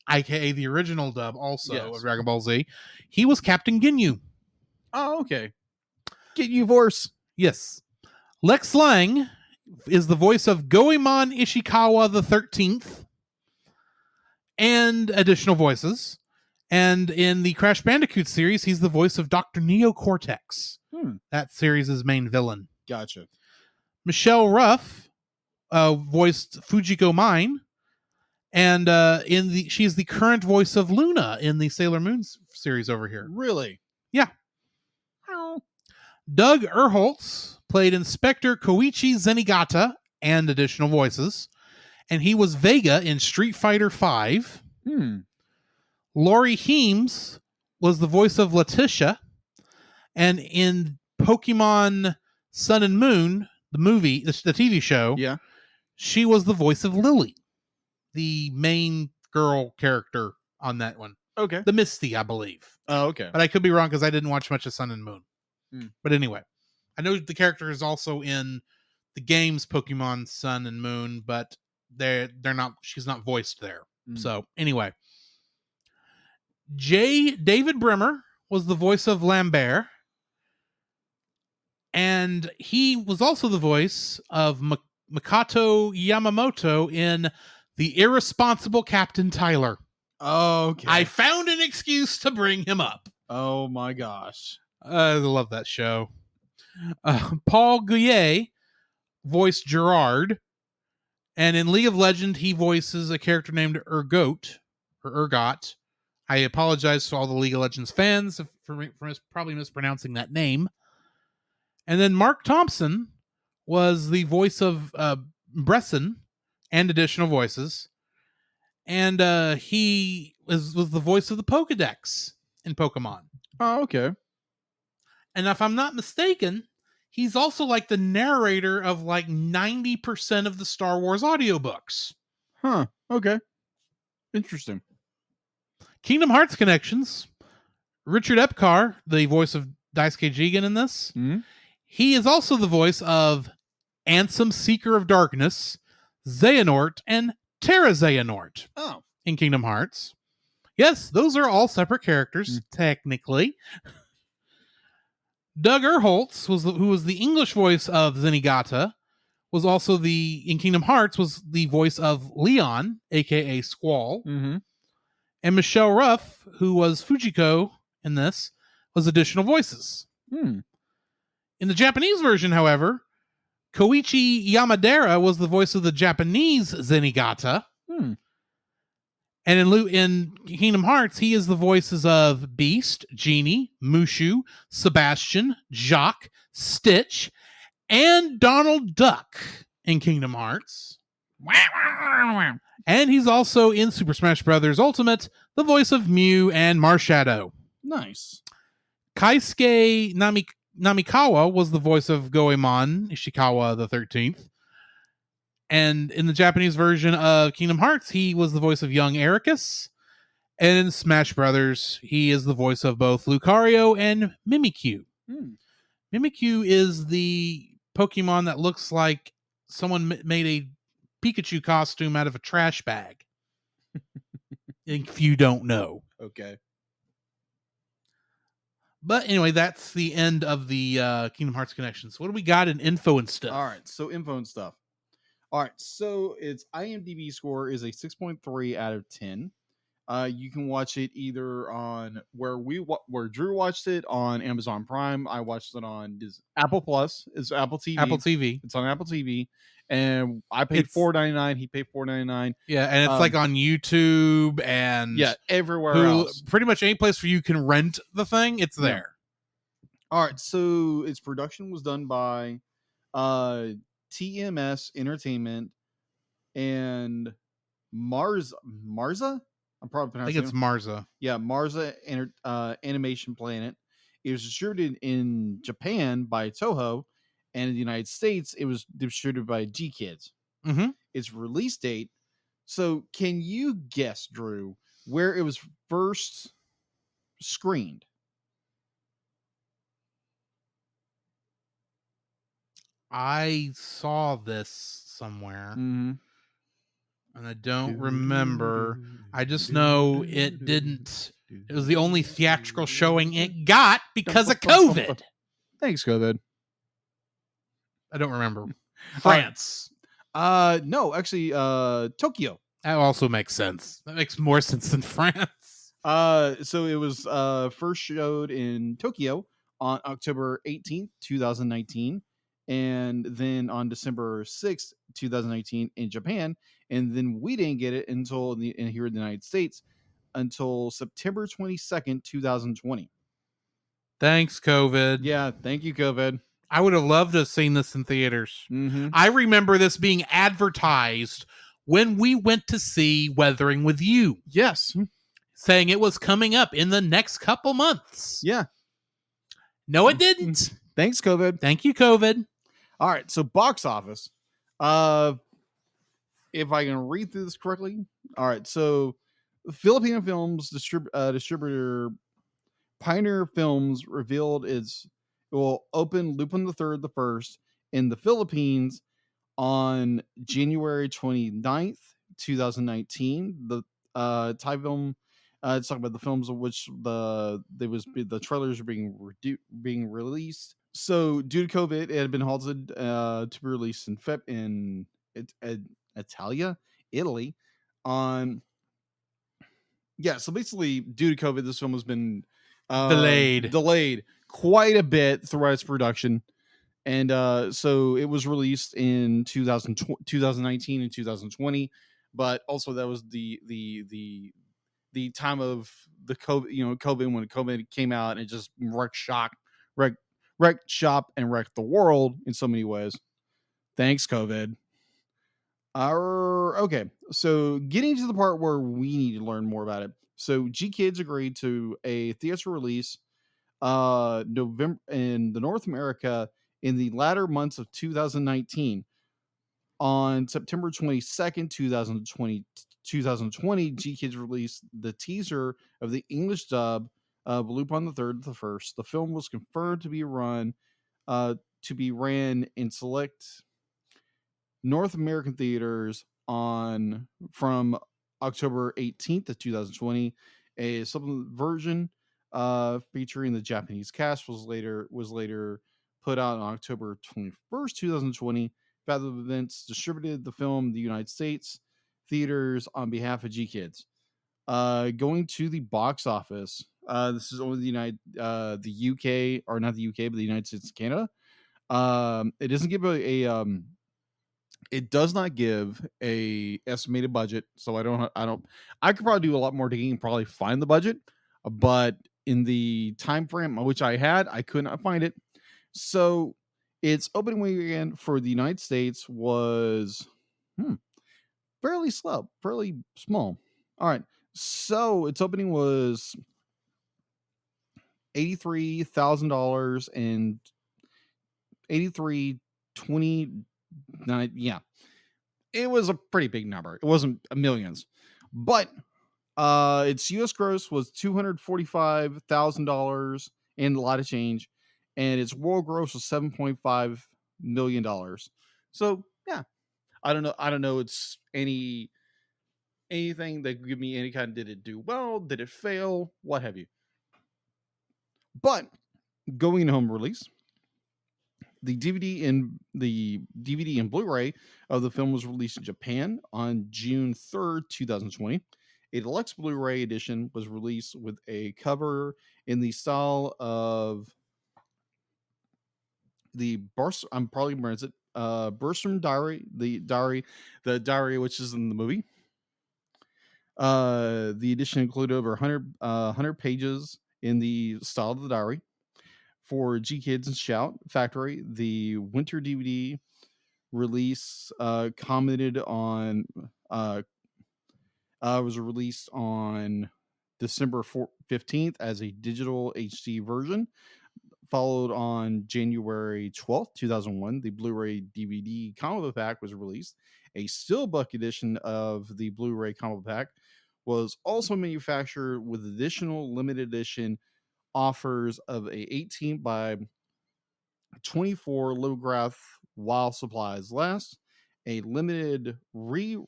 aka the original dub also of Dragon Ball Z, he was Captain Ginyu. Oh, okay. Ginyu Force. Yes. Lex Lang is the voice of Goemon Ishikawa the 13th. And additional voices. And in the Crash Bandicoot series, he's the voice of Dr. Neo Cortex. That series' main villain. Gotcha. Michelle Ruff voiced Fujiko Mine. And she's the current voice of Luna in the Sailor Moon series over here. Really? Yeah. Doug Erholtz played Inspector Koichi Zenigata and additional voices. And he was Vega in Street Fighter V. Laurie Heems was the voice of Letitia. And in Pokemon Sun and Moon, the movie, the TV show, she was the voice of Lily, the main girl character on that one. Okay. The Misty, I believe. Oh, okay. But I could be wrong because I didn't watch much of Sun and Moon. But anyway, I know the character is also in the games Pokemon Sun and Moon, but they're not. She's not voiced there. So anyway, David Brimmer was the voice of Lambert, and he was also the voice of Makoto Yamamoto in The Irresponsible Captain Tyler. Oh, okay. I found an excuse to bring him up. Oh my gosh. I love that show. Paul Gouillet voiced Gerard, and in League of Legends, he voices a character named Urgot. I apologize to all the League of Legends fans for probably mispronouncing that name. And then Mark Thompson was the voice of Bresson and additional voices. And he was the voice of the Pokedex in Pokemon. Oh, okay. And if I'm not mistaken, he's also like the narrator of like 90% of the Star Wars audiobooks. Huh. Okay. Interesting. Kingdom Hearts connections. Richard Epcar, the voice of Daisuke Jigen in this. He is also the voice of Ansem, Seeker of Darkness, Xehanort, and Terra Xehanort in Kingdom Hearts. Yes, those are all separate characters, technically. Doug Erholtz, who was the English voice of Zenigata, was also in Kingdom Hearts, was the voice of Leon, aka Squall. And Michelle Ruff, who was Fujiko in this, was additional voices. In the Japanese version, however, Koichi Yamadera was the voice of the Japanese Zenigata. And in Kingdom Hearts, he is the voices of Beast, Genie, Mushu, Sebastian, Jacques, Stitch, and Donald Duck in Kingdom Hearts. And he's also in Super Smash Bros. Ultimate, the voice of Mew and Marshadow. Nice. Kaisuke Namikawa was the voice of Goemon Ishikawa the 13th. And in the Japanese version of Kingdom Hearts, he was the voice of young Ericus. And in Smash Brothers, he is the voice of both Lucario and Mimikyu. Mimikyu is the Pokemon that looks like someone made a Pikachu costume out of a trash bag. If you don't know. Okay. But anyway, that's the end of the Kingdom Hearts connections. What do we got in info and stuff? All right. So info and stuff. All right. So its IMDb score is a 6.3 out of 10. You can watch it either on where Drew watched it on Amazon Prime. I watched it on Apple Plus. It's Apple TV. Apple TV. It's on Apple TV, and I paid It's- $4.99. He paid $4.99. Yeah, and it's like on YouTube and everywhere else. Pretty much any place where you can rent the thing, it's there. All right, so its production was done by TMS Entertainment and Marza. I'm probably I pronouncing think it's it. Marza. Yeah, Marza Animation Planet. It was distributed in Japan by Toho, and in the United States, it was distributed by G Kids. Mm-hmm. Its release date. So, can you guess, Drew, where it was first screened? I saw this somewhere, Mm-hmm. and I don't remember. I just know it didn't. It was the only theatrical showing it got because of COVID. Thanks, COVID. I don't remember. France. No, actually, Tokyo. That also makes sense. That makes more sense than France. So it was first showed in Tokyo on October 18th, 2019, and then on December 6th, 2019 in Japan, and then we didn't get it until here in the United States until September 22nd, 2020. Thanks, COVID. Yeah, thank you, COVID. I would have loved to have seen this in theaters. Mm-hmm. I remember this being advertised when we went to see Weathering with You. Yes. Saying it was coming up in the next couple months. Yeah. No, it didn't. Thanks, COVID. Thank you, COVID. All right, so box office. If I can read through this correctly. All right, so Filipino Films distributor Pioneer Films revealed it will open Lupin the Third the First in the Philippines on January 29th, 2019. The Thai film it's talking about the films of which the trailers are being released. So due to COVID, it had been halted to be released in Italy on. Yeah, so basically, due to COVID, this film has been delayed quite a bit throughout its production, and so it was released in 2019 and 2020, but also that was the time of the COVID when COVID came out and it just wrecked shop and wrecked the world in so many ways. Thanks, COVID. Okay, so getting to the part where we need to learn more about it. So G Kids agreed to a theater release November in the North America in the latter months of 2019. On September 22nd, 2020, G Kids released the teaser of the English dub of Lupin the Third the First. The film was confirmed to be ran in select North American theaters from October 18th of 2020. A supplement version featuring the Japanese cast was later put out on October 21st, 2020. Fathom Events distributed the film in the United States theaters on behalf of G Kids. Going to the box office. This is only the UK, or not the UK, but the United States and Canada. It doesn't give it does not give a estimated budget, so I could probably do a lot more digging and probably find the budget, but in the time frame which I had, I could not find it. So its opening weekend for the United States was fairly small. All right, so its opening was $83,000 and 83.29. Yeah, it was a pretty big number. It wasn't millions, but its U.S. gross was $245,000 and a lot of change, and its world gross was $7.5 million. So yeah, I don't know. It's anything that could give me any kind of, did it do well? Did it fail? What have you? But going home release. The DVD and Blu-ray of the film was released in Japan on June 3rd, 2020. A deluxe Blu-ray edition was released with a cover in the style of the I'm probably going to pronounce it. Berstrom Diary, the diary which is in the movie. The edition included over 100 pages in the style of the diary. For G Kids and Shout Factory, the winter DVD release commented on was released on December 15th as a digital HD version. Followed on January 12th, 2001, the Blu-ray DVD combo pack was released. A Steelbook edition of the Blu-ray combo pack was also manufactured with additional limited edition offers of a 18 by 24 lithograph while supplies last, a limited rerun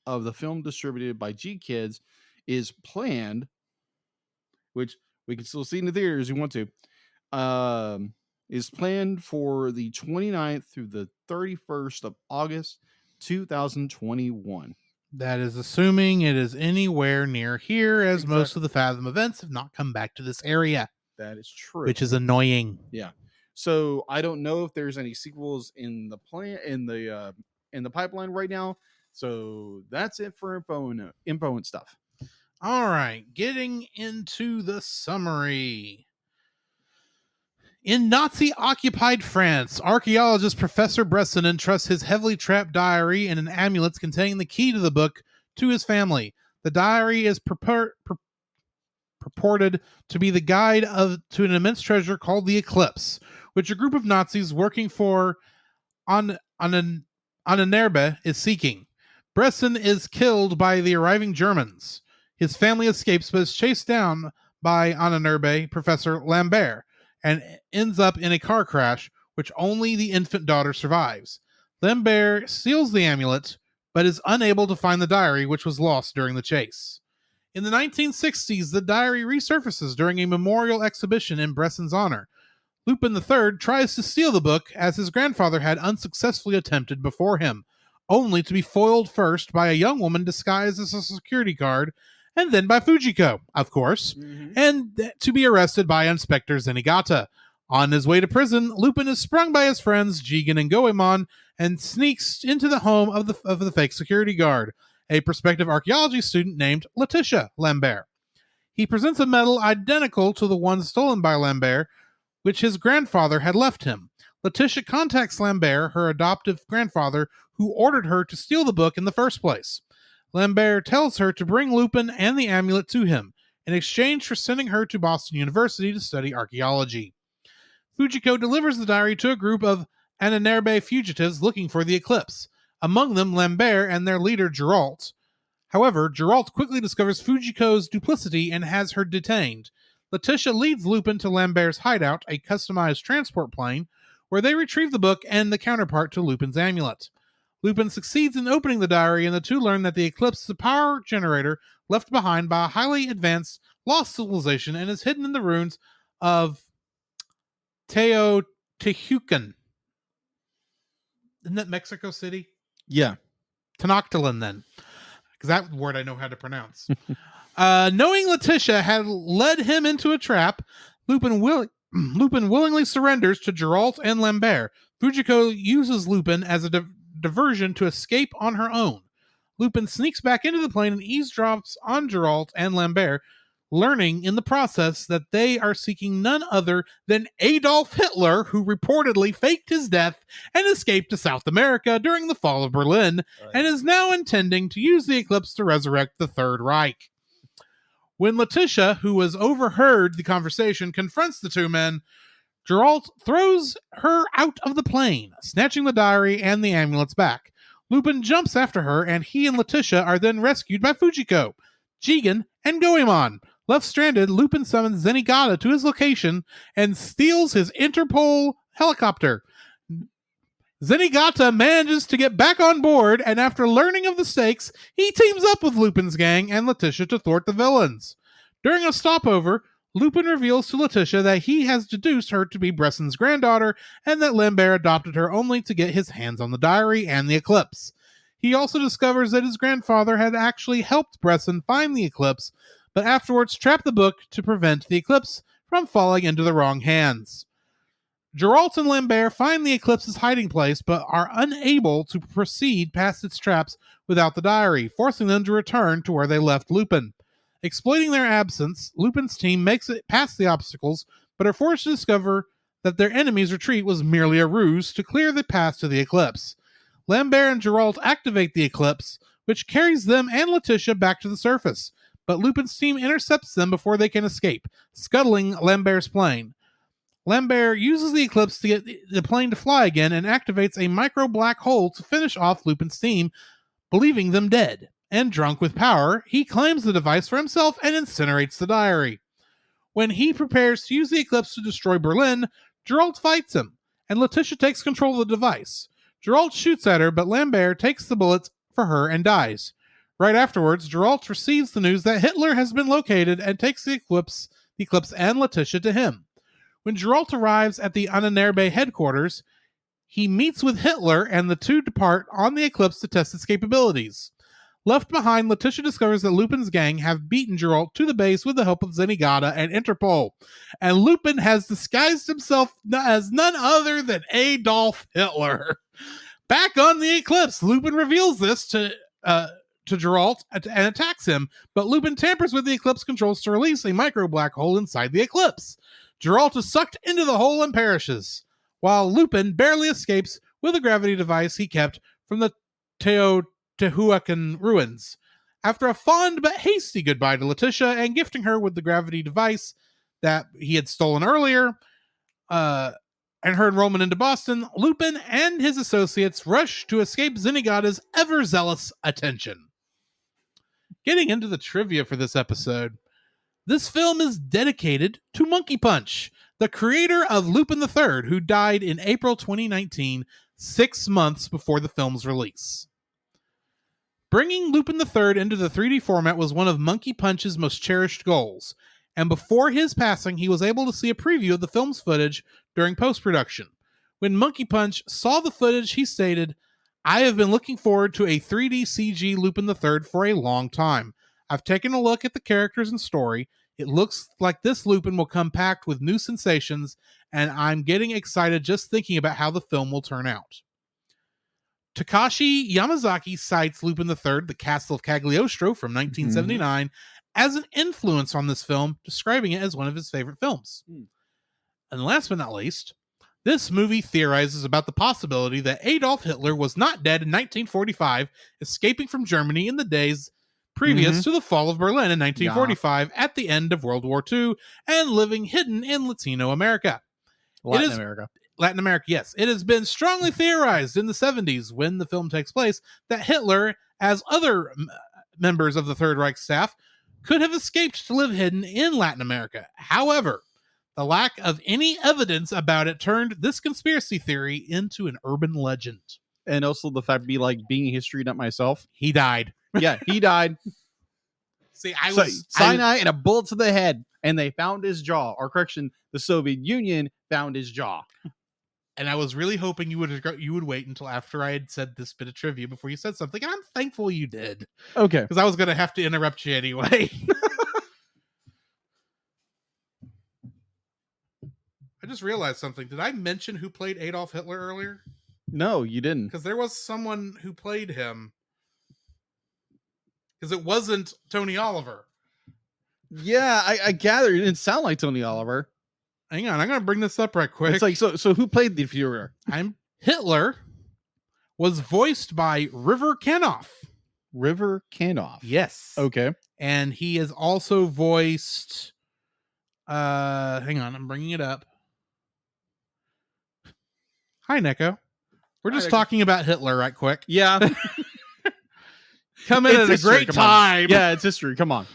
of the film distributed by G Kids is planned, which we can still see in the theaters if you want to, is planned for the 29th through the 31st of August, 2021. That is assuming it is anywhere near here, as most of the Fathom events have not come back to this area. That is true. Which is annoying. Yeah. So I don't know if there's any sequels in the in the pipeline right now. So that's it for info and stuff. All right, getting into the summary. In Nazi-occupied France, archaeologist Professor Bresson entrusts his heavily trapped diary and an amulet containing the key to the book to his family. The diary is purported to be the guide to an immense treasure called the Eclipse, which a group of Nazis working for Ahnenerbe is seeking. Bresson is killed by the arriving Germans. His family escapes but is chased down by Ahnenerbe Professor Lambert and ends up in a car crash, which only the infant daughter survives. Lambert steals the amulet, but is unable to find the diary, which was lost during the chase. In the 1960s, the diary resurfaces during a memorial exhibition in Bresson's honor. Lupin III tries to steal the book, as his grandfather had unsuccessfully attempted before him, only to be foiled first by a young woman disguised as a security guard, and then by Fujiko, of course, and to be arrested by Inspector Zenigata. On his way to prison, Lupin is sprung by his friends Jigen and Goemon and sneaks into the home of the fake security guard, a prospective archaeology student named Letitia Lambert. He presents a medal identical to the one stolen by Lambert, which his grandfather had left him. Letitia contacts Lambert, her adoptive grandfather, who ordered her to steal the book in the first place. Lambert tells her to bring Lupin and the amulet to him, in exchange for sending her to Boston University to study archaeology. Fujiko delivers the diary to a group of Ahnenerbe fugitives looking for the Eclipse, among them Lambert and their leader Geralt. However, Geralt quickly discovers Fujiko's duplicity and has her detained. Letitia leads Lupin to Lambert's hideout, a customized transport plane, where they retrieve the book and the counterpart to Lupin's amulet. Lupin succeeds in opening the diary, and the two learn that the Eclipse is a power generator left behind by a highly advanced lost civilization and is hidden in the ruins of Teotihuacan. Isn't that Mexico City? Yeah. Tenochtitlan, then. Because that word I know how to pronounce. Knowing Letitia had led him into a trap, Lupin willingly surrenders to Geralt and Lambert. Fujiko uses Lupin as a diversion to escape on her own. Lupin sneaks back into the plane and eavesdrops on Geralt and Lambert, learning in the process that they are seeking none other than Adolf Hitler, who reportedly faked his death and escaped to South America during the fall of Berlin, and is now intending to use the eclipse to resurrect the Third Reich. When Letitia, who has overheard the conversation, confronts the two men, Geralt throws her out of the plane, snatching the diary and the amulets back. Lupin jumps after her, and he and Letitia are then rescued by Fujiko, Jigen, and Goemon. Left stranded, Lupin summons Zenigata to his location and steals his Interpol helicopter. Zenigata manages to get back on board, and after learning of the stakes, he teams up with Lupin's gang and Letitia to thwart the villains. During a stopover, Lupin reveals to Letitia that he has deduced her to be Bresson's granddaughter and that Lambert adopted her only to get his hands on the diary and the eclipse. He also discovers that his grandfather had actually helped Bresson find the eclipse, but afterwards trapped the book to prevent the eclipse from falling into the wrong hands. Geralt and Lambert find the eclipse's hiding place, but are unable to proceed past its traps without the diary, forcing them to return to where they left Lupin. Exploiting their absence, Lupin's team makes it past the obstacles, but are forced to discover that their enemy's retreat was merely a ruse to clear the path to the eclipse. Lambert and Geralt activate the eclipse, which carries them and Letitia back to the surface, but Lupin's team intercepts them before they can escape, scuttling Lambert's plane. Lambert uses the eclipse to get the plane to fly again and activates a micro black hole to finish off Lupin's team, believing them dead. And drunk with power, he claims the device for himself and incinerates the diary. When he prepares to use the eclipse to destroy Berlin, Geralt fights him, and Letitia takes control of the device. Geralt shoots at her, but Lambert takes the bullets for her and dies. Right afterwards, Geralt receives the news that Hitler has been located and takes the eclipse and Letitia to him. When Geralt arrives at the Ahnenerbe headquarters, he meets with Hitler and the two depart on the eclipse to test its capabilities. Left behind, Letitia discovers that Lupin's gang have beaten Geralt to the base with the help of Zenigata and Interpol, and Lupin has disguised himself as none other than Adolf Hitler. Back on the eclipse, Lupin reveals this to Geralt and attacks him, but Lupin tampers with the eclipse controls to release a micro black hole inside the eclipse. Geralt is sucked into the hole and perishes, while Lupin barely escapes with a gravity device he kept from the Teotihuacan ruins. After a fond but hasty goodbye to Letitia and gifting her with the gravity device that he had stolen earlier, and her enrollment into Boston, Lupin and his associates rush to escape Zenigata's ever-zealous attention. Getting into the trivia for this episode, this film is dedicated to Monkey Punch, the creator of Lupin III, who died in April 2019, 6 months before the film's release. Bringing Lupin III into the 3D format was one of Monkey Punch's most cherished goals, and before his passing, he was able to see a preview of the film's footage during post-production. When Monkey Punch saw the footage, he stated, "I have been looking forward to a 3D CG Lupin III for a long time. I've taken a look at the characters and story. It looks like this Lupin will come packed with new sensations, and I'm getting excited just thinking about how the film will turn out." Takashi Yamazaki cites Lupin III, The Castle of Cagliostro from 1979, as an influence on this film, describing it as one of his favorite films. And last but not least, this movie theorizes about the possibility that Adolf Hitler was not dead in 1945, escaping from Germany in the days previous to the fall of Berlin in 1945 at the end of World War II and living hidden in Latino America. Latin America, yes. It has been strongly theorized in the 70s, when the film takes place, that Hitler, as other members of the Third Reich staff, could have escaped to live hidden in Latin America. However, the lack of any evidence about it turned this conspiracy theory into an urban legend. And also the fact being a history nut myself. He died. Yeah, he died. See, cyanide and a bullet to the head, and they found his jaw. Or correction, the Soviet Union found his jaw. And I was really hoping you would wait until after I had said this bit of trivia before you said something, and I'm thankful you did. Okay. Because I was going to have to interrupt you anyway. I just realized something. Did I mention who played Adolf Hitler earlier? No, you didn't. Because there was someone who played him. Because it wasn't Tony Oliver. Yeah, I gathered. It didn't sound like Tony Oliver. Hang on, I'm going to bring this up right quick. It's like, so who played the Führer? Hitler was voiced by River Kanoff. River Kanoff. Yes. Okay. And he is also voiced... hang on, I'm bringing it up. Hi, Neko. We're just talking about Hitler right quick. Yeah. Come in at a great time. Yeah, it's history. Come on.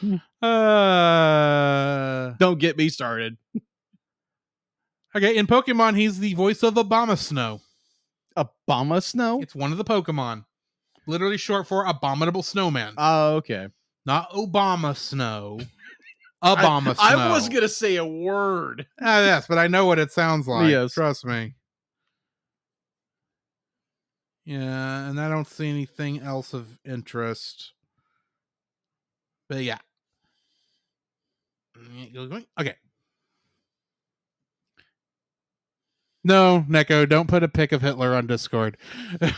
Don't get me started. Okay, in Pokemon, he's the voice of Obama Snow. Obama Snow? It's one of the Pokemon. Literally short for Abominable Snowman. Oh, okay. Not Obama Snow. Obama Snow. I was going to say a word. Yes, but I know what it sounds like. Yes. Trust me. Yeah, and I don't see anything else of interest. But yeah. Okay. No, Neko, don't put a pic of Hitler on Discord.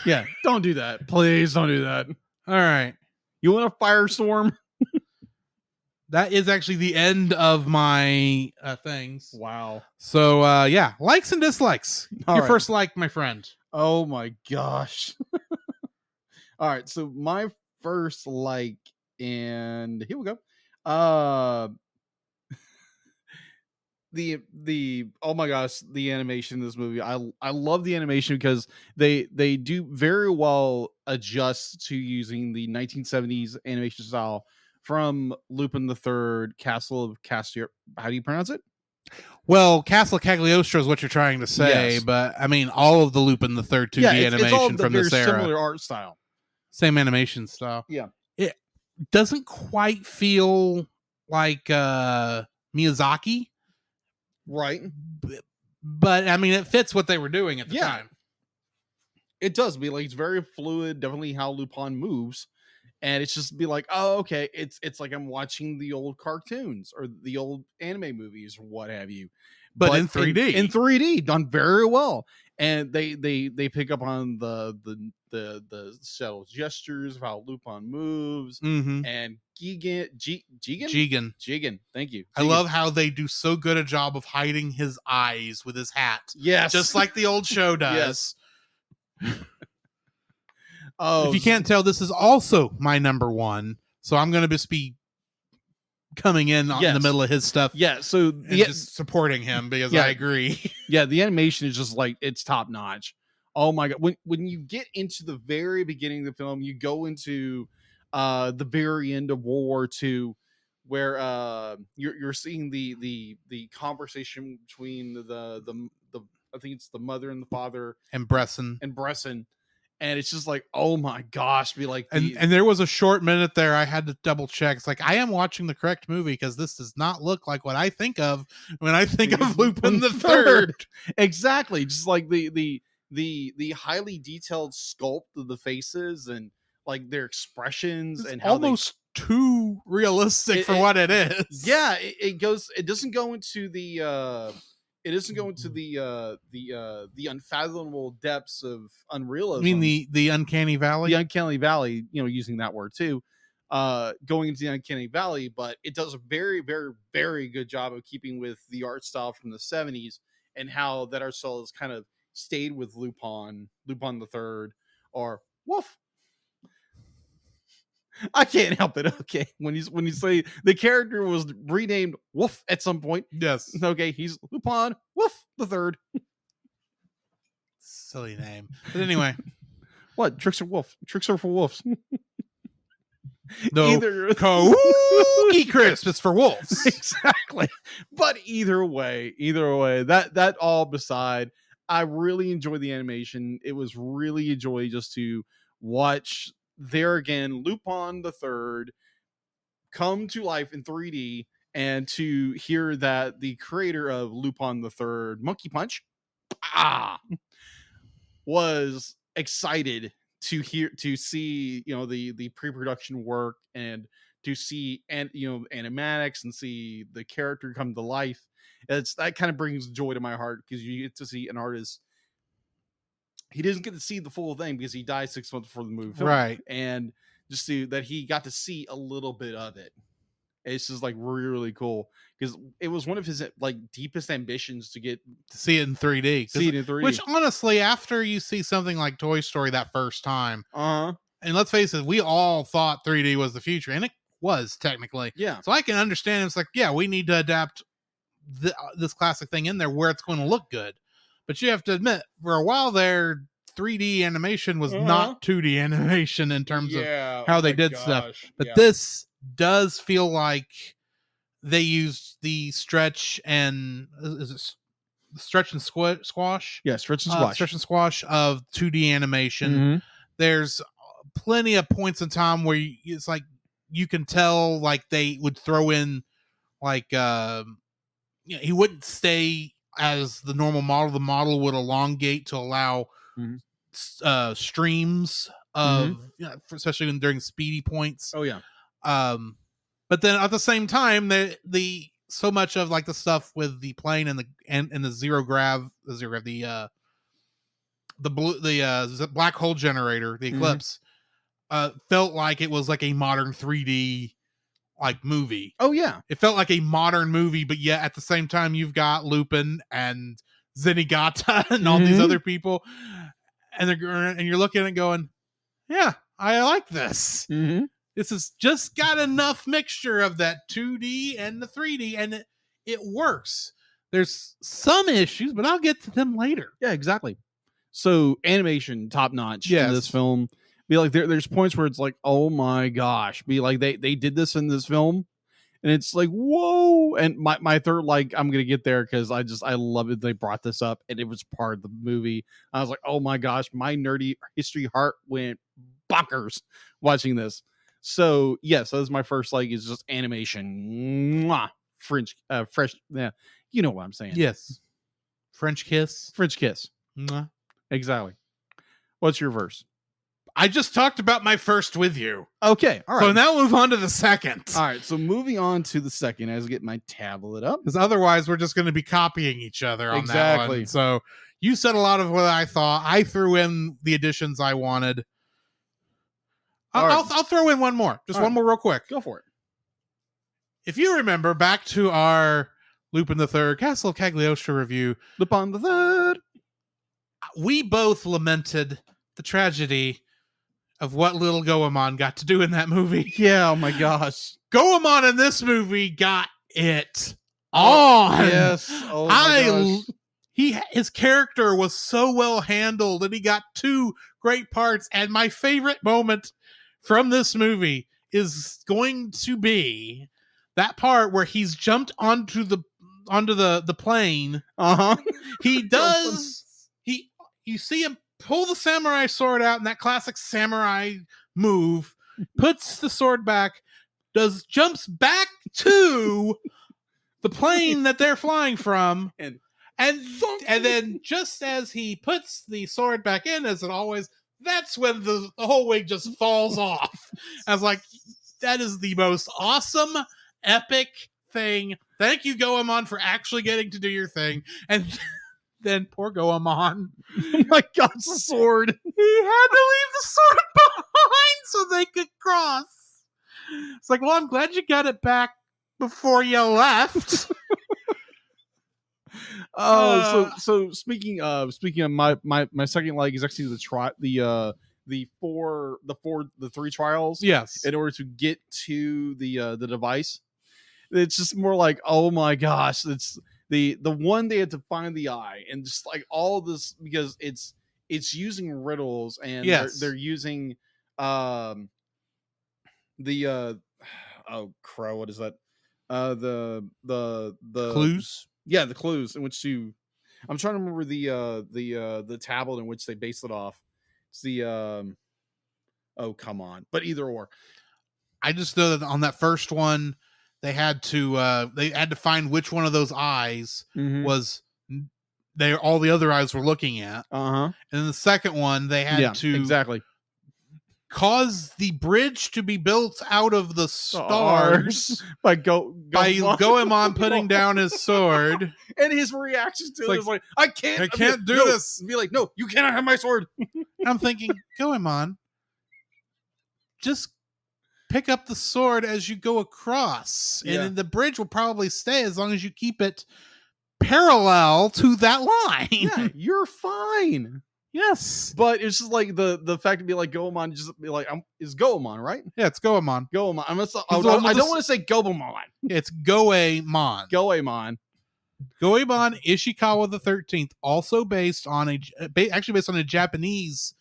Yeah, don't do that. Please don't do that. All right. You want a firestorm? That is actually the end of my things. Wow. So, yeah, likes and dislikes. All Your right. first like, my friend. Oh my gosh. All right, so my first like, and here we go. The oh my gosh, the animation in this movie. I love the animation because they do very well adjust to using the 1970s animation style from Lupin the Third, Castle of Castiel. How do you pronounce it? Well, Castle Cagliostro is what you're trying to say, Yes. but I mean, all of the Lupin the Third 2D animation all the from very this era. similar art style. Same animation style. Yeah. It doesn't quite feel like Miyazaki. Right. But I mean, it fits what they were doing at the time. It does be like it's very fluid, definitely how Lupin moves. And it's just be like, oh, okay, it's like I'm watching the old cartoons or the old anime movies or what have you. But in 3D. In 3D, done very well. And they pick up on the subtle gestures of how Lupin moves. Mm-hmm. And Jigen. Thank you. I love how they do so good a job of hiding his eyes with his hat. Yes. Just like the old show does. Yes. Oh, if you can't tell, this is also my number one. So I'm going to just be coming in the middle of his stuff. Yeah. So just supporting him because I agree. Yeah. The animation is just like, it's top notch. Oh my God. When you get into the very beginning of the film, you go into the very end of World War II, where you're seeing the conversation between the I think it's the mother and the father and Bresson. And it's just like, oh my gosh, be like, and there was a short minute there I had to double check. It's like, I am watching the correct movie because this does not look like what I think of when I think of Lupin the Third. Exactly, just like the highly detailed sculpt of the faces and like their expressions, it's and how almost too realistic for what it is. Yeah, it doesn't go into the. It doesn't go into the unfathomable depths of unrealism. I mean the uncanny valley? The uncanny valley, using that word too. Going into the uncanny valley, but it does a very, very, very good job of keeping with the art style from the 70s and how that art style has kind of stayed with Lupin the Third, or Woof. I can't help it. Okay, when you say the character was renamed Wolf at some point, yes. Okay, he's Lupin Wolf the Third. Silly name, but anyway, what tricks are for wolves? No, either Kaookie Crisp is for wolves. Exactly. But either way, that all beside, I really enjoy the animation. It was really a joy just to watch there again Lupin the Third come to life in 3D, and to hear that the creator of Lupin the Third, Monkey Punch, was excited to see the pre-production work, and to see animatics and see the character come to life. That kind of brings joy to my heart, because you get to see an artist. He doesn't get to see the full thing because he died 6 months before the movie, right? And just that he got to see a little bit of it. It's just like really, really cool, because it was one of his like deepest ambitions to get to see it in 3D. See it in 3D. Which honestly, after you see something like Toy Story that first time, and let's face it, we all thought 3D was the future, and it was technically. Yeah. So I can understand. It's like, yeah, we need to adapt this classic thing in there where it's going to look good. But you have to admit, for a while there, 3D animation was not 2D animation in terms of how they did stuff. But this does feel like they used the stretch and squash? Yeah, stretch and squash. Stretch and squash of 2D animation. There's plenty of points in time where it's like you can tell like they would throw in like he wouldn't stay as the normal model. The model would elongate to allow streams of, especially during speedy points. Oh yeah. But then at the same time, the so much of like the stuff with the plane and the zero grav, the black hole generator, the eclipse, felt like it was like a modern 3D like movie. Oh yeah. It felt like a modern movie, but yet at the same time you've got Lupin and Zenigata and all these other people, and you're looking at it going, yeah, I like this. This has just got enough mixture of that 2D and the 3D, and it works. There's some issues, but I'll get to them later. Yeah, exactly. So animation top notch in this film. Be like there's points where it's like, oh my gosh. Be like they did this in this film, and it's like, whoa. And my third, like, I'm gonna get there because I love it. They brought this up and it was part of the movie. I was like, oh my gosh, my nerdy history heart went bonkers watching this. So yes, that was my first, like, is just animation. Mwah. Fresh, yeah, you know what I'm saying. Yes. French kiss. Mwah. Exactly. What's your verse? I just talked about my first with you. Okay, all right. So now move on to the second. All right, so moving on to the second, as I get my tablet up. Because otherwise we're just going to be copying each other on that one. So you said a lot of what I thought. I threw in the additions I wanted. I'll throw in one more. Just one more real quick. Go for it. If you remember back to our Lupin the Third Castle of Cagliostro review, Lupin the Third, we both lamented the tragedy of what little Goemon got to do in that movie. Yeah, oh my gosh. Goemon in this movie got it on. Yes. Oh my gosh. His character was so well handled, and he got two great parts. And my favorite moment from this movie is going to be that part where he's jumped onto the plane. He does. You see him pull the samurai sword out in that classic samurai move, puts the sword back, jumps back to the plane that they're flying from, and then just as he puts the sword back in, as it always, that's when the whole wig just falls off. I was like, that is the most awesome, epic thing. Thank you, Goemon, for actually getting to do your thing. And then poor Goemon. Oh my God, the sword. He had to leave the sword behind so they could cross. It's like, well, I'm glad you got it back before you left. So speaking of my second leg is actually the three trials. Yes. In order to get to the device. It's just more like, oh my gosh, it's the one they had to find the eye, and just like all this, because it's using riddles, and they're using oh crow, what is that? The clues. Yeah, the clues in which to. I'm trying to remember the tablet in which they based it off. It's the oh come on, but either or. I just know that on that first one, they had to find which one of those eyes was all the other eyes were looking at. And then the second one, they had to cause the bridge to be built out of the stars by Goemon putting down his sword. And his reaction to it is like, I can't do this. And be like, no, you cannot have my sword. I'm thinking, Goemon, just pick up the sword as you go across, and then the bridge will probably stay as long as you keep it parallel to that line. Yeah, you're fine. Yes, but it's just like the fact to be like Goemon, just be like, is Goemon, right? Yeah, it's Goemon. I don't want to say Gobemon. It's Goemon. Goemon Ishikawa the 13th, also based on a Japanese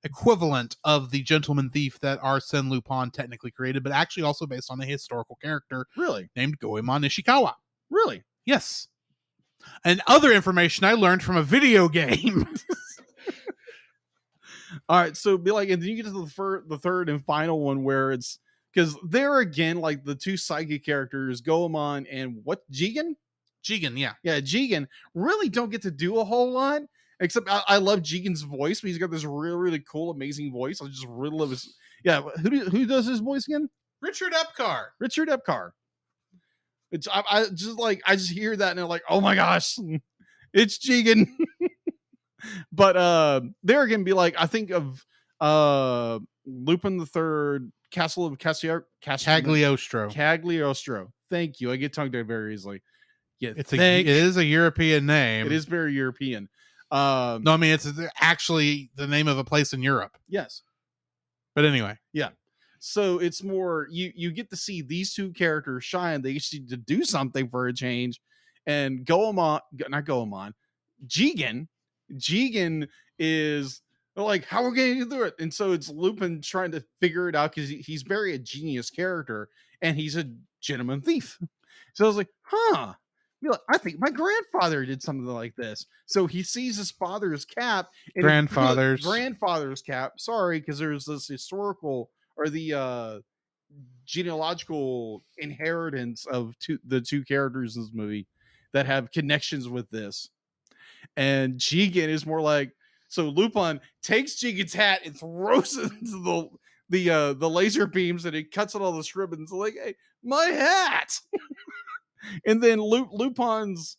equivalent of the gentleman thief that Arsène Lupin technically created, but actually also based on a historical character named Goemon Ishikawa. Really? Yes. And other information I learned from a video game. All right, so be like, and then you get to the third and final one, where it's, because there again, like the two psychic characters, Goemon and Jigen, yeah, Jigen, really don't get to do a whole lot Except I love Jigen's voice, but he's got this really, really cool, amazing voice. I just really love his. Yeah, who does his voice again? Richard Epcar. Richard Epcar. It's I just like I just hear that and I'm like, oh my gosh, it's Jigen. But there again, be like I think of Lupin the Third, Castle of Cagliostro. Cagliostro. Thank you. I get tongue tied very easily. Yeah, It is a European name. It is very European. No, I mean it's actually the name of a place in Europe. Yes. But anyway, yeah. So it's more you get to see these two characters shine. They actually to do something for a change, and Jigen is like, how are we going to do it? And so it's Lupin trying to figure it out because he's very a genius character and he's a gentleman thief. So I was like, huh. I think my grandfather did something like this. So he sees his father's cap. Grandfather's cap. Sorry, because there's this historical or the genealogical inheritance of the two characters in this movie that have connections with this. And Jigen is more like, so Lupin takes Jigen's hat and throws it into the laser beams and he cuts out all the ribbons. Like, hey, my hat. And then Lupin's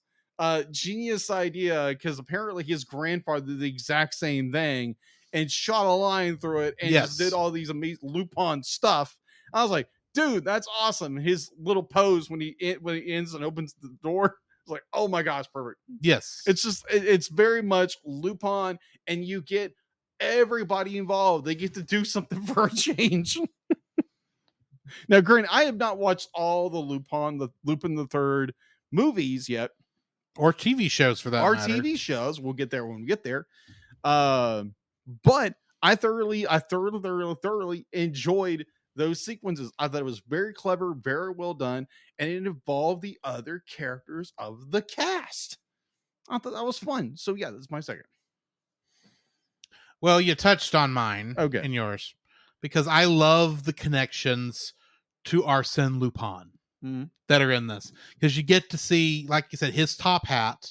genius idea, because apparently his grandfather did the exact same thing and shot a line through it and just did all these amazing Lupin stuff. I was like, dude, that's awesome. His little pose when he ends and opens the door. It's like, oh my gosh, perfect. Yes. It's just, it's very much Lupin, and you get everybody involved. They get to do something for a change. Now, granted, I have not watched all the Lupin the Third movies yet. Or TV shows for that matter. TV shows. We'll get there when we get there. But I thoroughly enjoyed those sequences. I thought it was very clever, very well done, and it involved the other characters of the cast. I thought that was fun. So yeah, that's my second. Well, you touched on mine and yours, because I love the connections to Arsène Lupin that are in this, because you get to see, like you said, his top hat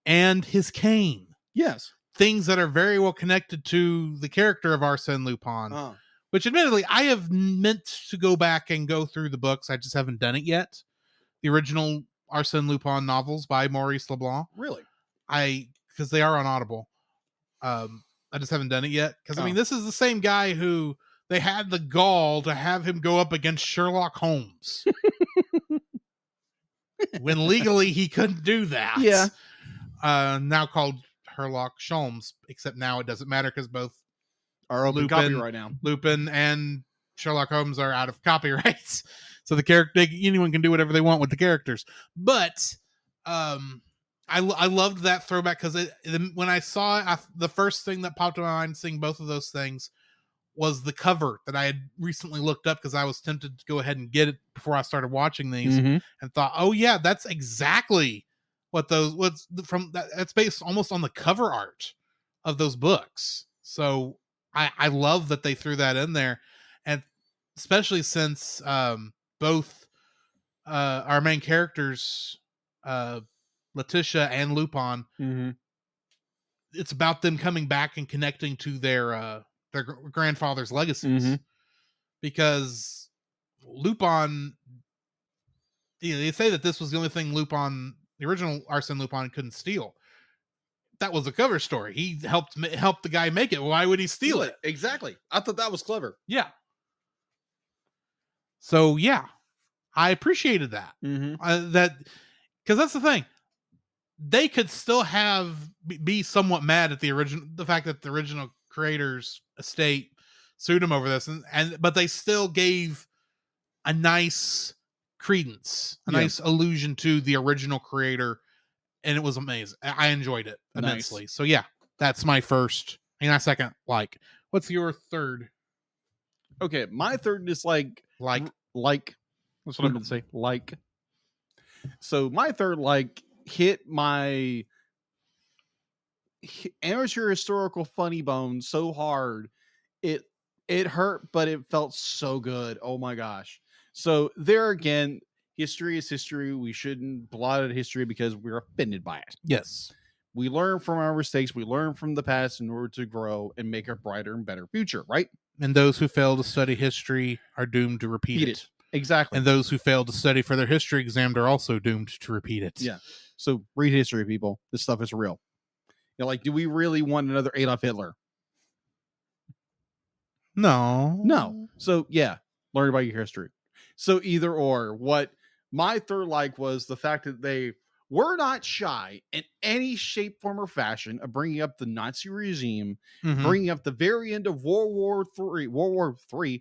and his cane. Yes. Things that are very well connected to the character of Arsène Lupin, which admittedly I have meant to go back and go through the books. I just haven't done it yet. The original Arsène Lupin novels by Maurice Leblanc. Really? Because they are on Audible. I just haven't done it yet. Because I mean, this is the same guy who they had the gall to have him go up against Sherlock Holmes. When legally he couldn't do that. Yeah. Now called Sherlock Holmes, except now it doesn't matter because both are open copyright now. Lupin and Sherlock Holmes are out of copyrights. So the character, anyone can do whatever they want with the characters. But I loved that throwback because when I saw it, the first thing that popped in my mind seeing both of those things was the cover that I had recently looked up because I was tempted to go ahead and get it before I started watching these and thought, oh yeah, that's exactly that's based almost on the cover art of those books. So I love that they threw that in there, and especially since both our main characters, Letitia and Lupin, it's about them coming back and connecting to their grandfather's legacies, because Lupin, they say that this was the only thing Lupin, the original Arsène Lupin, couldn't steal. That was a cover story. He helped the guy make it. Why would he steal it? Exactly. I thought that was clever. Yeah. So yeah, I appreciated that. That because that's the thing. They could still be somewhat mad at the fact that the original creator's estate sued him over this, but they still gave a nice credence, a nice allusion to the original creator, and it was amazing. I enjoyed it immensely. Nice. So yeah, that's my first and my second. Like, what's your third? Okay, my third is like. That's what I'm going to say. Like. So my third hit my amateur historical funny bone so hard it hurt, but it felt so good. Oh my gosh. So there again, history is history. We shouldn't blot out history because we're offended by it. Yes. We learn from our mistakes. We learn from the past in order to grow and make a brighter and better future, right? And those who fail to study history are doomed to repeat it. Exactly. And those who fail to study for their history exam are also doomed to repeat it. Yeah. So read history, people. This stuff is real. You know, like, do we really want another Adolf Hitler? No. So yeah, learn about your history. So either or. What my third like was the fact that they were not shy in any shape, form, or fashion of bringing up the Nazi regime, Mhm. bringing up the very end of World War III, World War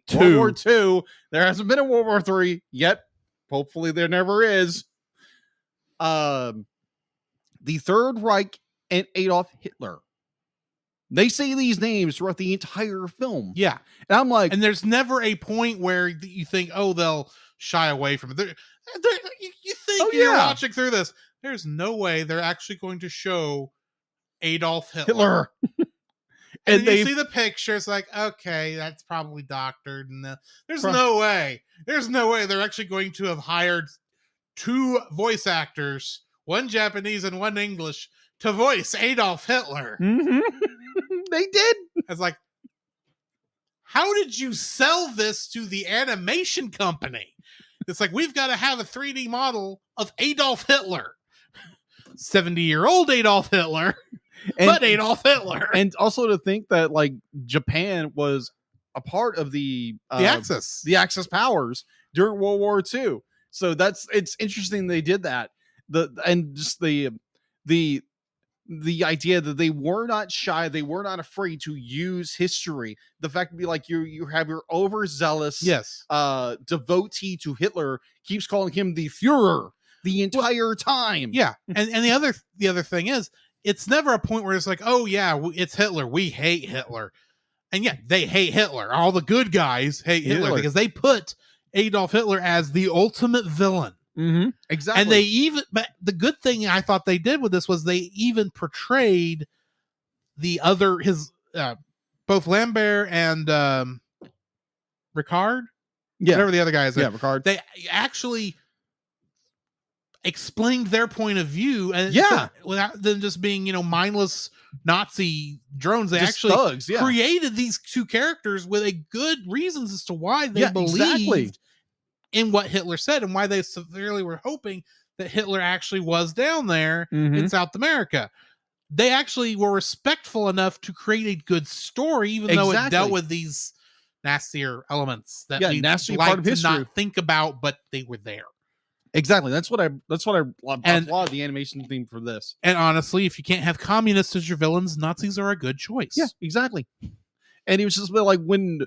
Two. II. There hasn't been a World War III yet. Hopefully there never is. The Third Reich and Adolf Hitler. They say these names throughout the entire film. Yeah. And I'm like, And there's never a point where you think, oh, they'll shy away from it. You think Oh, you're yeah. watching through this. There's no way they're actually going to show Adolf Hitler. And they you see the picture, it's like, okay, that's probably doctored. And there's no way. There's no way they're actually going to have hired 2 voice actors, one Japanese and one English, to voice Adolf Hitler. Mhm. They did. It's like, how did you sell this to the animation company? It's like, we've got to have a 3D model of Adolf Hitler. 70-year-old Adolf Hitler, but Adolf Hitler. And also to think that, like, Japan was a part of the Axis powers during World War II. So it's interesting they did that. The idea that they were not shy, they were not afraid to use history. The fact to be like, you have your overzealous devotee to Hitler keeps calling him the Führer the entire time. Yeah. And the other thing is, it's never a point where it's like, oh yeah, it's Hitler, we hate Hitler. And yeah, they hate Hitler. All the good guys hate Hitler because they put Adolf Hitler as the ultimate villain. Mm-hmm. Exactly. And but the good thing I thought they did with this was they even portrayed both Lambert and Ricard, whatever the other guy is. Ricard. They actually explained their point of view, and without them just being mindless Nazi drones. They just actually thugs, created these 2 characters with a good reasons as to why they believed in what Hitler said and why they severely were hoping that Hitler actually was down there in South America. They actually were respectful enough to create a good story, even though it dealt with these nastier elements that we nasty like part of to history. not think about, but they were there. Exactly. That's what I applaud the animation theme for this. And honestly, if you can't have communists as your villains, Nazis are a good choice. Yeah, exactly. And it was just like when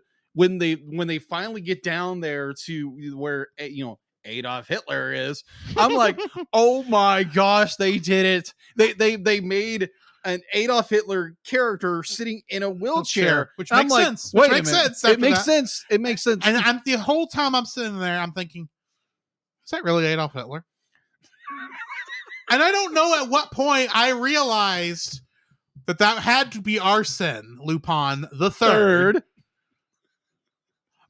they finally get down there to where Adolf Hitler is, I'm like, oh my gosh, they did it. They made an Adolf Hitler character sitting in a wheelchair, which makes sense. It makes sense. It makes sense. And the whole time I'm sitting there, I'm thinking, is that really Adolf Hitler? And I don't know at what point I realized that had to be Arsène Lupin the third.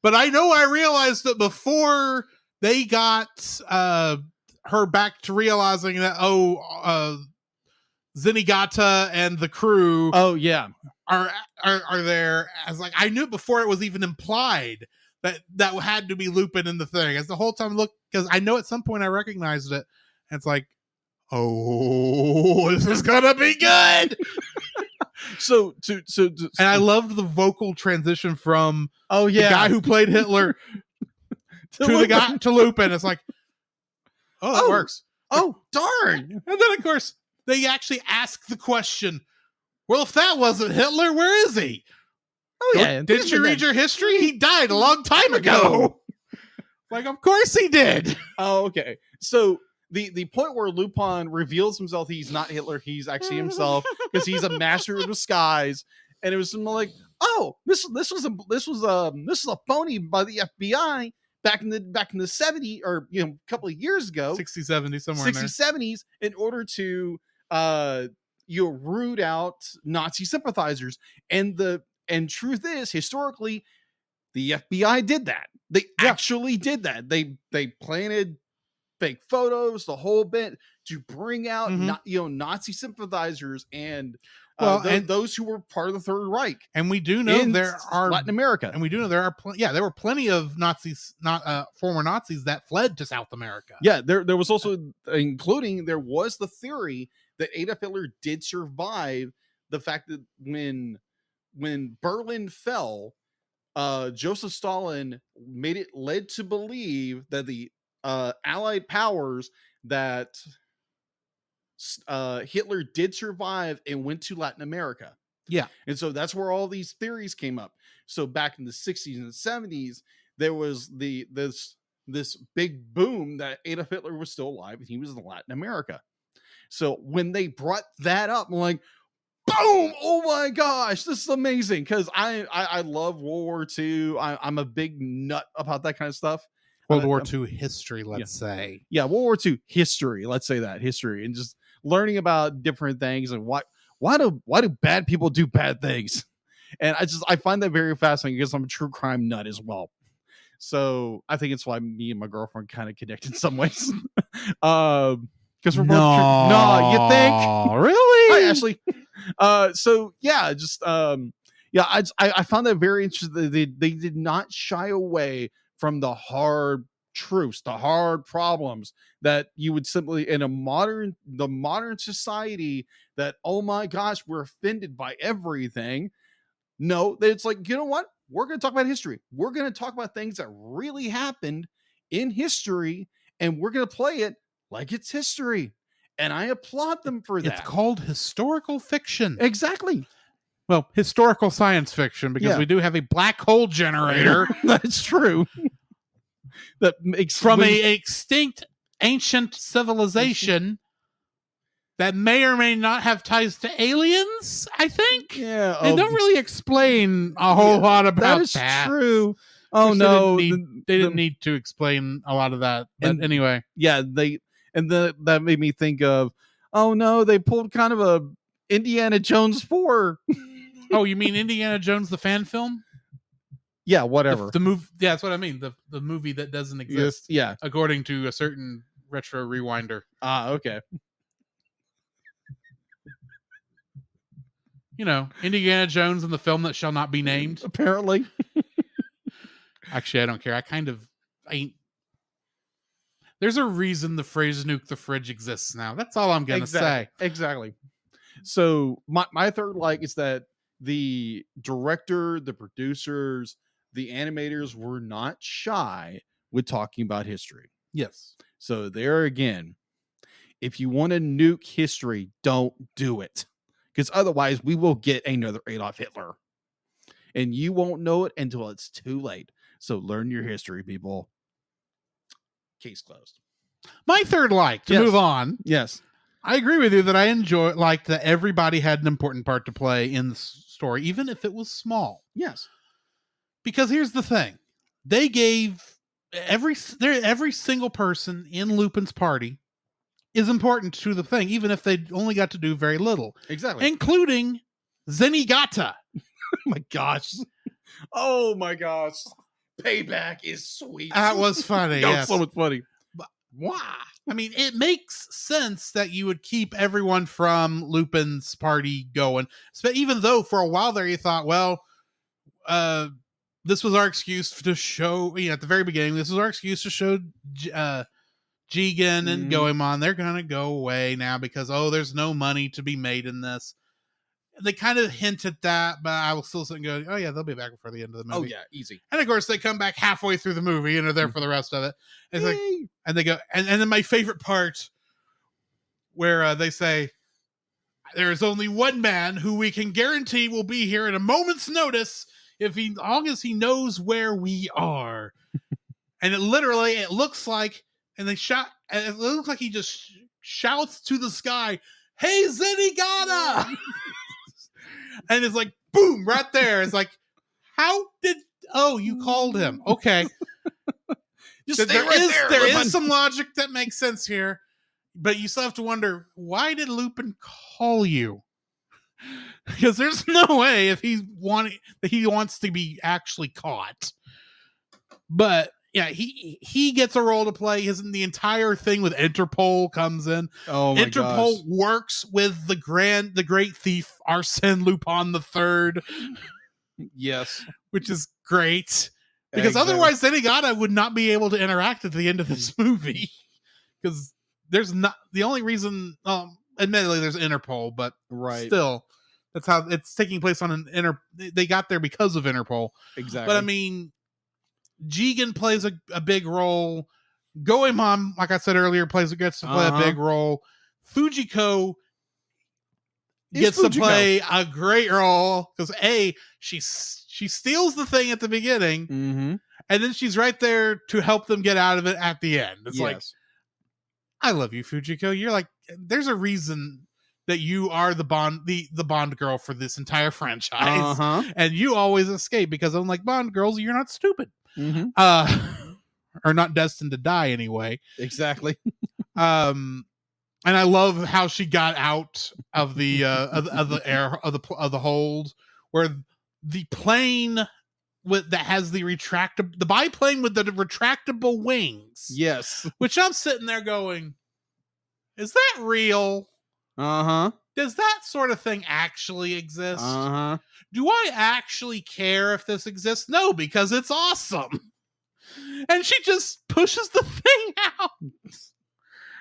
But I know I realized that before they got her back to realizing that Zenigata and the crew are there. As like, I knew before it was even implied that had to be Lupin in the thing. As the whole time, because I know at some point I recognized it, and it's like, oh, this is gonna be good. So and I loved the vocal transition from the guy who played Hitler to Lupin. It's like, that works. Oh, darn. And then of course they actually ask the question, well, if that wasn't Hitler, where is he? Oh yeah. Didn't you read your history? He died a long time ago. Like, of course he did. Oh, okay. So the point where Lupin reveals himself, he's not Hitler, he's actually himself, because he's a master of disguise. And it was something like, oh, this was a phony by the FBI back in the 70s, or a couple of years ago, 60s, 70s, somewhere 60s, 70s, in order to root out Nazi sympathizers. And truth is, historically, the FBI did that. They actually did that. They planted fake photos, the whole bit to bring out Mhm. Nazi sympathizers and Well, and those who were part of the Third Reich and we do know in there are Latin America. and we do know there are there were plenty of Nazis, not former Nazis, that fled to South America. Yeah, there was also there was the theory that Adolf Hitler did survive the fact that when Berlin fell, Joseph Stalin made it led to believe that the Allied powers that Hitler did survive and went to Latin America. Yeah. And so that's where all these theories came up. So back in the 60s and 70s, there was this big boom that Adolf Hitler was still alive and he was in Latin America. So when they brought that up, I'm like, boom! Oh my gosh, this is amazing. Because I love World War II. I'm a big nut about that kind of stuff. World War II history, let's say. Yeah, World War II history. Let's say that history, and just learning about different things and why do bad people do bad things? And I find that very fascinating because I'm a true crime nut as well. So I think it's why me and my girlfriend kind of connect in some ways. Because we're both no, you think? Really? Hi, Ashley. So yeah, just I found that very interesting. They did not shy away from the hard truths, the hard problems that you would simply in the modern society that, oh my gosh, we're offended by everything. No, it's like, you know what? We're going to talk about history. We're going to talk about things that really happened in history, and we're going to play it like it's history. And I applaud them for that. It's called historical fiction. Exactly. Well, historical science fiction, because we do have a black hole generator. That's true. That makes from a extinct ancient civilization that may or may not have ties to aliens, I think. Yeah. They don't really explain a whole lot about that. Is true. Oh, no. They didn't need to explain a lot of that. But anyway. Yeah, that made me think of, oh no, they pulled kind of a Indiana Jones 4. Oh, you mean Indiana Jones, the fan film? Yeah, whatever. The movie. Yeah, that's what I mean. The movie that doesn't exist. Yeah. According to a certain retro rewinder. Okay. You know, Indiana Jones and the film that shall not be named. Apparently. Actually, I don't care. There's a reason the phrase nuke the fridge exists now. That's all I'm going to say. Exactly. So my third like is that the director, the producers, the animators were not shy with talking about history. Yes. So there again, if you want to nuke history, don't do it. Because otherwise we will get another Adolf Hitler. And you won't know it until it's too late. So learn your history, people. Case closed. My third like, to move on. Yes. I agree with you that I liked that everybody had an important part to play in the story, even if it was small. Yes. Because here's the thing. They gave every single person in Lupin's party is important to the thing, even if they only got to do very little. Exactly. Including Zenigata. Oh my gosh. Oh my gosh. Payback is sweet. That was funny. Yes. So much funny. But, wow. I mean, it makes sense that you would keep everyone from Lupin's party going. So even though for a while there you thought, well, this was our excuse to show, at the very beginning, this was our excuse to show Jigen and Goemon. They're going to go away now because, there's no money to be made in this. They kind of hint at that, but I will still sit and go, oh yeah, they'll be back before the end of the movie. Oh yeah, easy. And of course they come back halfway through the movie and are there for the rest of it. It's like, and they go, and then my favorite part where they say, there is only one man who we can guarantee will be here at a moment's notice as long as he knows where we are. And it looks like, and they shout, and it looks like he just shouts to the sky, hey, Zenigata! And it's like, boom, right there. It's like, you called him. Okay. Just stay right there. There is some logic that makes sense here, but you still have to wonder, why did Lupin call you? Because there's no way if he wants to be actually caught. But yeah, he gets a role to play. The entire thing with Interpol comes in. Oh my Interpol gosh. works with the great thief Arsène Lupin III, Yes. which is great because Exactly. otherwise Zenigata would not be able to interact at the end of this movie because there's not the only reason. Admittedly, there's Interpol, but Right. still, that's how it's taking place on an They got there because of Interpol, Exactly. but I mean, Jigen plays a big role. Goemon, like I said earlier, gets to play a big role. Fujiko gets to play a great role because she steals the thing at the beginning, and then she's right there to help them get out of it at the end. It's like, I love you, Fujiko. You're like, there's a reason that you are the Bond girl for this entire franchise, and you always escape because unlike Bond girls, you're not stupid. Or not destined to die anyway. Exactly. And I love how she got out of the of the hold, where the plane that has the biplane with the retractable wings. Yes. Which I'm sitting there going, is that real? Does that sort of thing actually exist? Do I actually care if this exists? No, because it's awesome. And she just pushes the thing out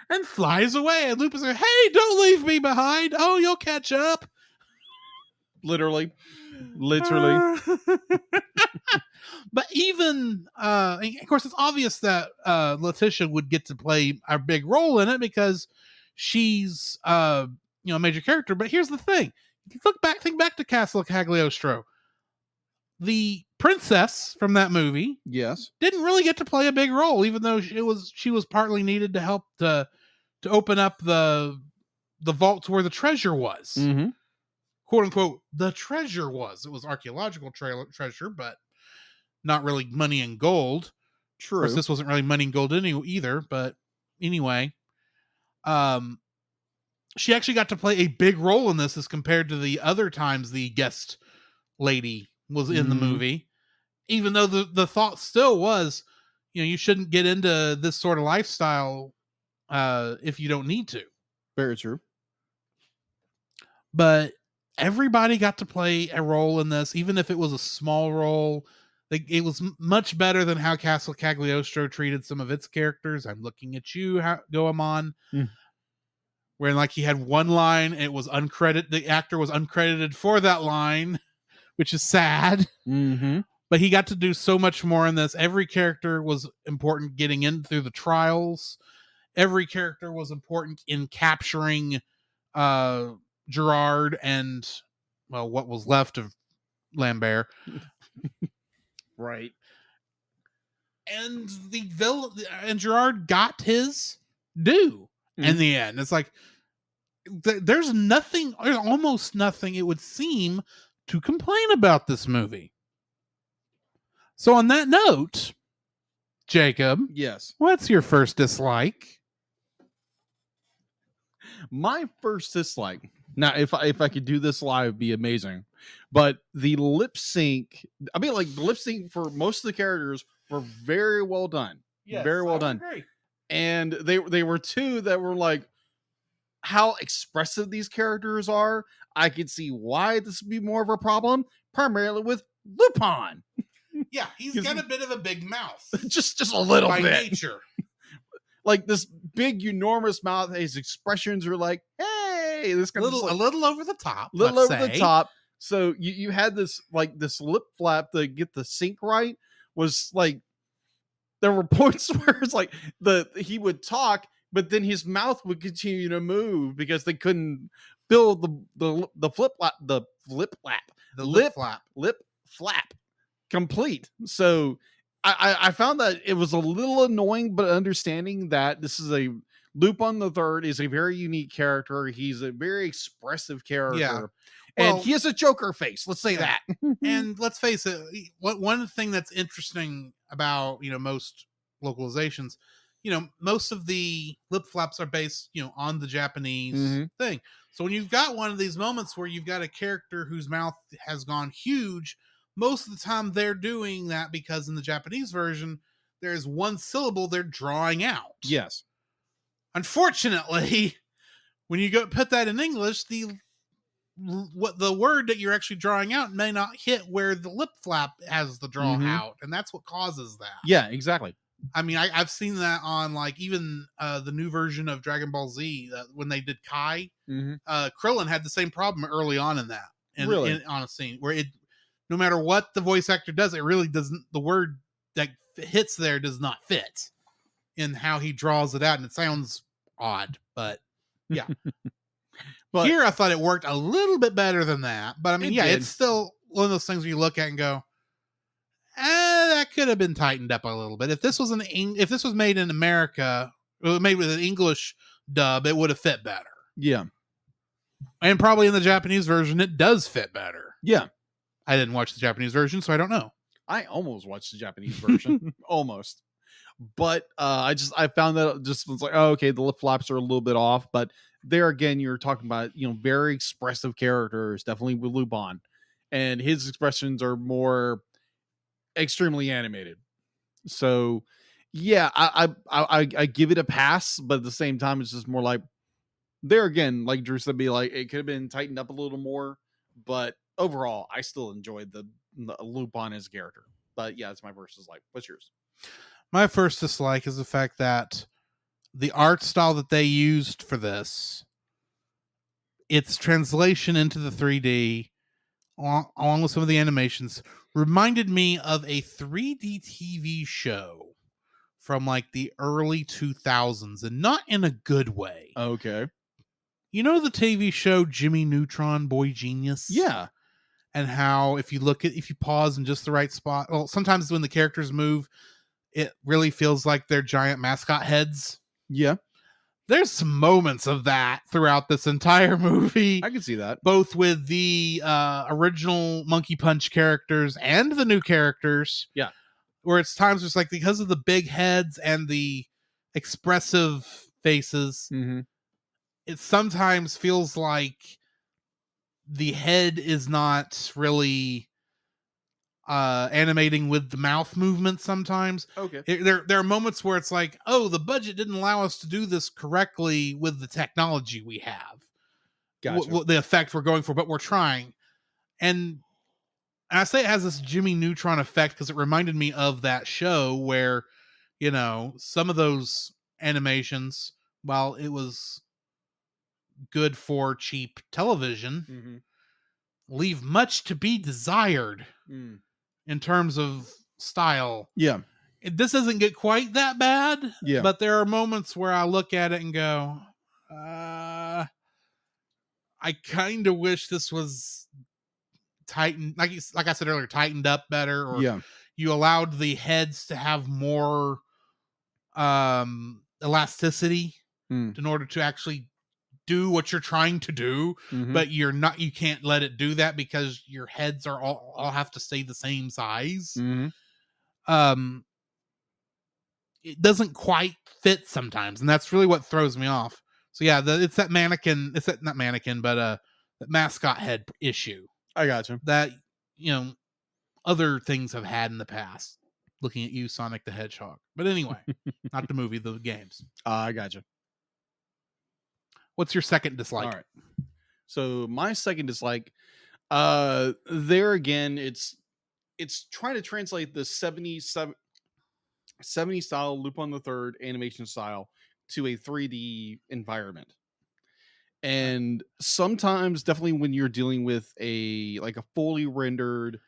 and flies away. And Lupin's like, hey, don't leave me behind. Oh, you'll catch up. Literally. But even, of course, it's obvious that Letitia would get to play a big role in it because she's, a major character. But here's the thing. If you think back to Castle Cagliostro. The princess from that movie, didn't really get to play a big role, even though she was partly needed to help to open up the vaults where the treasure was, quote unquote. The treasure was archaeological treasure, but not really money and gold. True. Of course, this wasn't really money and gold either. But anyway, she actually got to play a big role in this as compared to the other times the guest lady was in the movie, even though the thought still was, you shouldn't get into this sort of lifestyle if you don't need to. Very true. But everybody got to play a role in this, even if it was a small role. It was much better than how Castle Cagliostro treated some of its characters. I'm looking at you, Goemon. Where like he had one line, it was uncredited. The actor was uncredited for that line, which is sad. But he got to do so much more in this. Every character was important getting in through the trials. Every character was important in capturing Gerard and, well, what was left of Lambert. Right. And and Gerard got his due in the end. It's like there's almost nothing, it would seem, to complain about this movie. So on that note, Jacob, yes, what's your first dislike? My first dislike. Now, if I could do this live, it'd be amazing. But the lip sync, I mean, like the lip sync for most of the characters were very well done. Yes, very well done. Agree. And they were two that were like, how expressive these characters are. I could see why this would be more of a problem, primarily with Lupin. Yeah, he's got a bit of a big mouth. just a little by bit. Nature. Like this big, enormous mouth. His expressions are like, hey, this kind of a little over the top. Little over the top. So you had this lip flap to get the sync right. Was like there were points where it's like he would talk, but then his mouth would continue to move because they couldn't fill the lip flap complete. So I found that it was a little annoying, but understanding that this is a Lupin the Third is a very unique character. He's a very expressive character. Yeah. And he has a Joker face. Let's say that. And let's face it, one thing that's interesting about, most localizations, most of the lip flaps are based, on the Japanese thing. So when you've got one of these moments where you've got a character whose mouth has gone huge, most of the time they're doing that because in the Japanese version, there's one syllable they're drawing out. Yes. Unfortunately, when you go put that in English, the word that you're actually drawing out may not hit where the lip flap has the draw out, and that's what causes that. Yeah, exactly. I mean, I've seen that on like even the new version of Dragon Ball Z when they did Kai. Krillin had the same problem early on in that, on a scene where it, no matter what the voice actor does, it really doesn't. The word that hits there does not fit in how he draws it out, and it sounds odd, but yeah. But here, I thought it worked a little bit better than that. But I mean, it's still one of those things where you look at and go, that could have been tightened up a little bit. If this was made in America, made with an English dub, it would have fit better. Yeah, and probably in the Japanese version, it does fit better. Yeah, I didn't watch the Japanese version, so I don't know. I almost watched the Japanese version, almost, but I found that just was like, oh, okay, the lip flaps are a little bit off, but. There again, you're talking about, very expressive characters, definitely with Lupin, and his expressions are more extremely animated. So, yeah, I give it a pass, but at the same time, it's just more like there again, like Drew said, be like it could have been tightened up a little more, but overall, I still enjoyed the Lupin as a character. But yeah, it's my first dislike. What's yours? My first dislike is the fact that the art style that they used for this, its translation into the 3D, along with some of the animations, reminded me of a 3D TV show from like the early 2000s, and not in a good way. Okay. You know the TV show Jimmy Neutron, Boy Genius? Yeah. And how if you pause in just the right spot, well, sometimes when the characters move, it really feels like they're giant mascot heads. Yeah. There's some moments of that throughout this entire movie. I can see that. Both with the original Monkey Punch characters and the new characters. Yeah. Where it's times just like because of the big heads and the expressive faces, it sometimes feels like the head is not really animating with the mouth movement sometimes. Okay. There are moments where it's like, oh, the budget didn't allow us to do this correctly with the technology we have. Gotcha. The effect we're going for, but we're trying. And I say it has this Jimmy Neutron effect because it reminded me of that show where, some of those animations, while it was good for cheap television, leave much to be desired. In terms of style. Yeah. This doesn't get quite that bad. Yeah. But there are moments where I look at it and go, I kind of wish this was tightened, like I said earlier, tightened up better, or you allowed the heads to have more elasticity in order to actually do what you're trying to do, but you can't let it do that because your heads are all have to stay the same size. It doesn't quite fit sometimes, and that's really what throws me off. So yeah, it's that mannequin, not mannequin, but that mascot head issue. I gotcha. That, other things have had in the past. Looking at you, Sonic the Hedgehog. But anyway, not the movie, the games. I gotcha. What's your second dislike? All right. So my second dislike, there again, it's trying to translate the 70 style Lupin the Third animation style to a 3D environment. And sometimes, definitely when you're dealing with a fully rendered,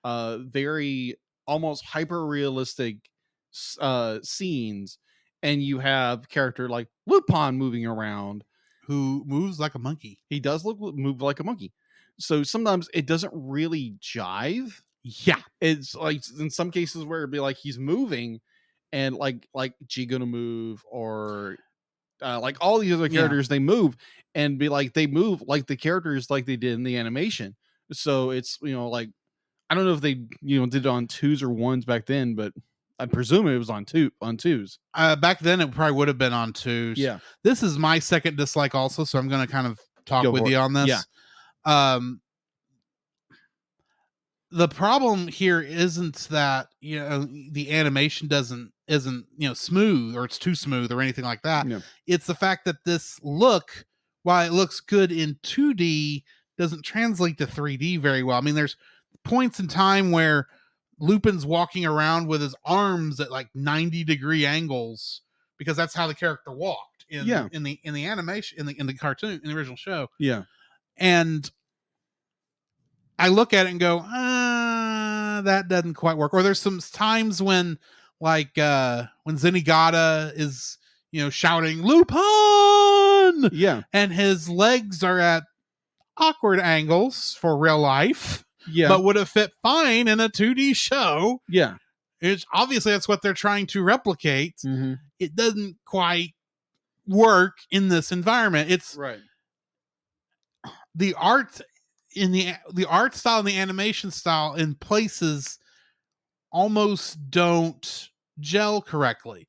very almost hyper realistic scenes, and you have character like Lupin moving around, who moves like a monkey. He does move like a monkey. So sometimes it doesn't really jive. Yeah. It's like in some cases where it'd be like he's moving and like G gonna move, or like all these other characters, they move and be like, they move like the characters like they did in the animation. So it's, like, I don't know if they, did it on 2s or 1s back then, but I presume it was on twos. Back then, it probably would have been on 2s. Yeah. This is my second dislike also, so I'm going to kind of talk with you on this. Yeah. the problem here isn't that the animation isn't smooth, or it's too smooth or anything like that. Yeah. It's the fact that this look, while it looks good in 2D, doesn't translate to 3D very well. I mean, there's points in time where Lupin's walking around with his arms at like 90-degree angles because that's how the character walked in the animation, in the cartoon, in the original show. Yeah. And I look at it and go, that doesn't quite work. Or there's some times when, like, when Zenigata is, shouting Lupin, Yeah. and his legs are at awkward angles for real life, Yeah. but would have fit fine in a 2D show. Yeah. It's obviously that's what they're trying to replicate. Mm-hmm. It doesn't quite work in this environment. It's Right. the art in the art style and the animation style in places almost don't gel correctly,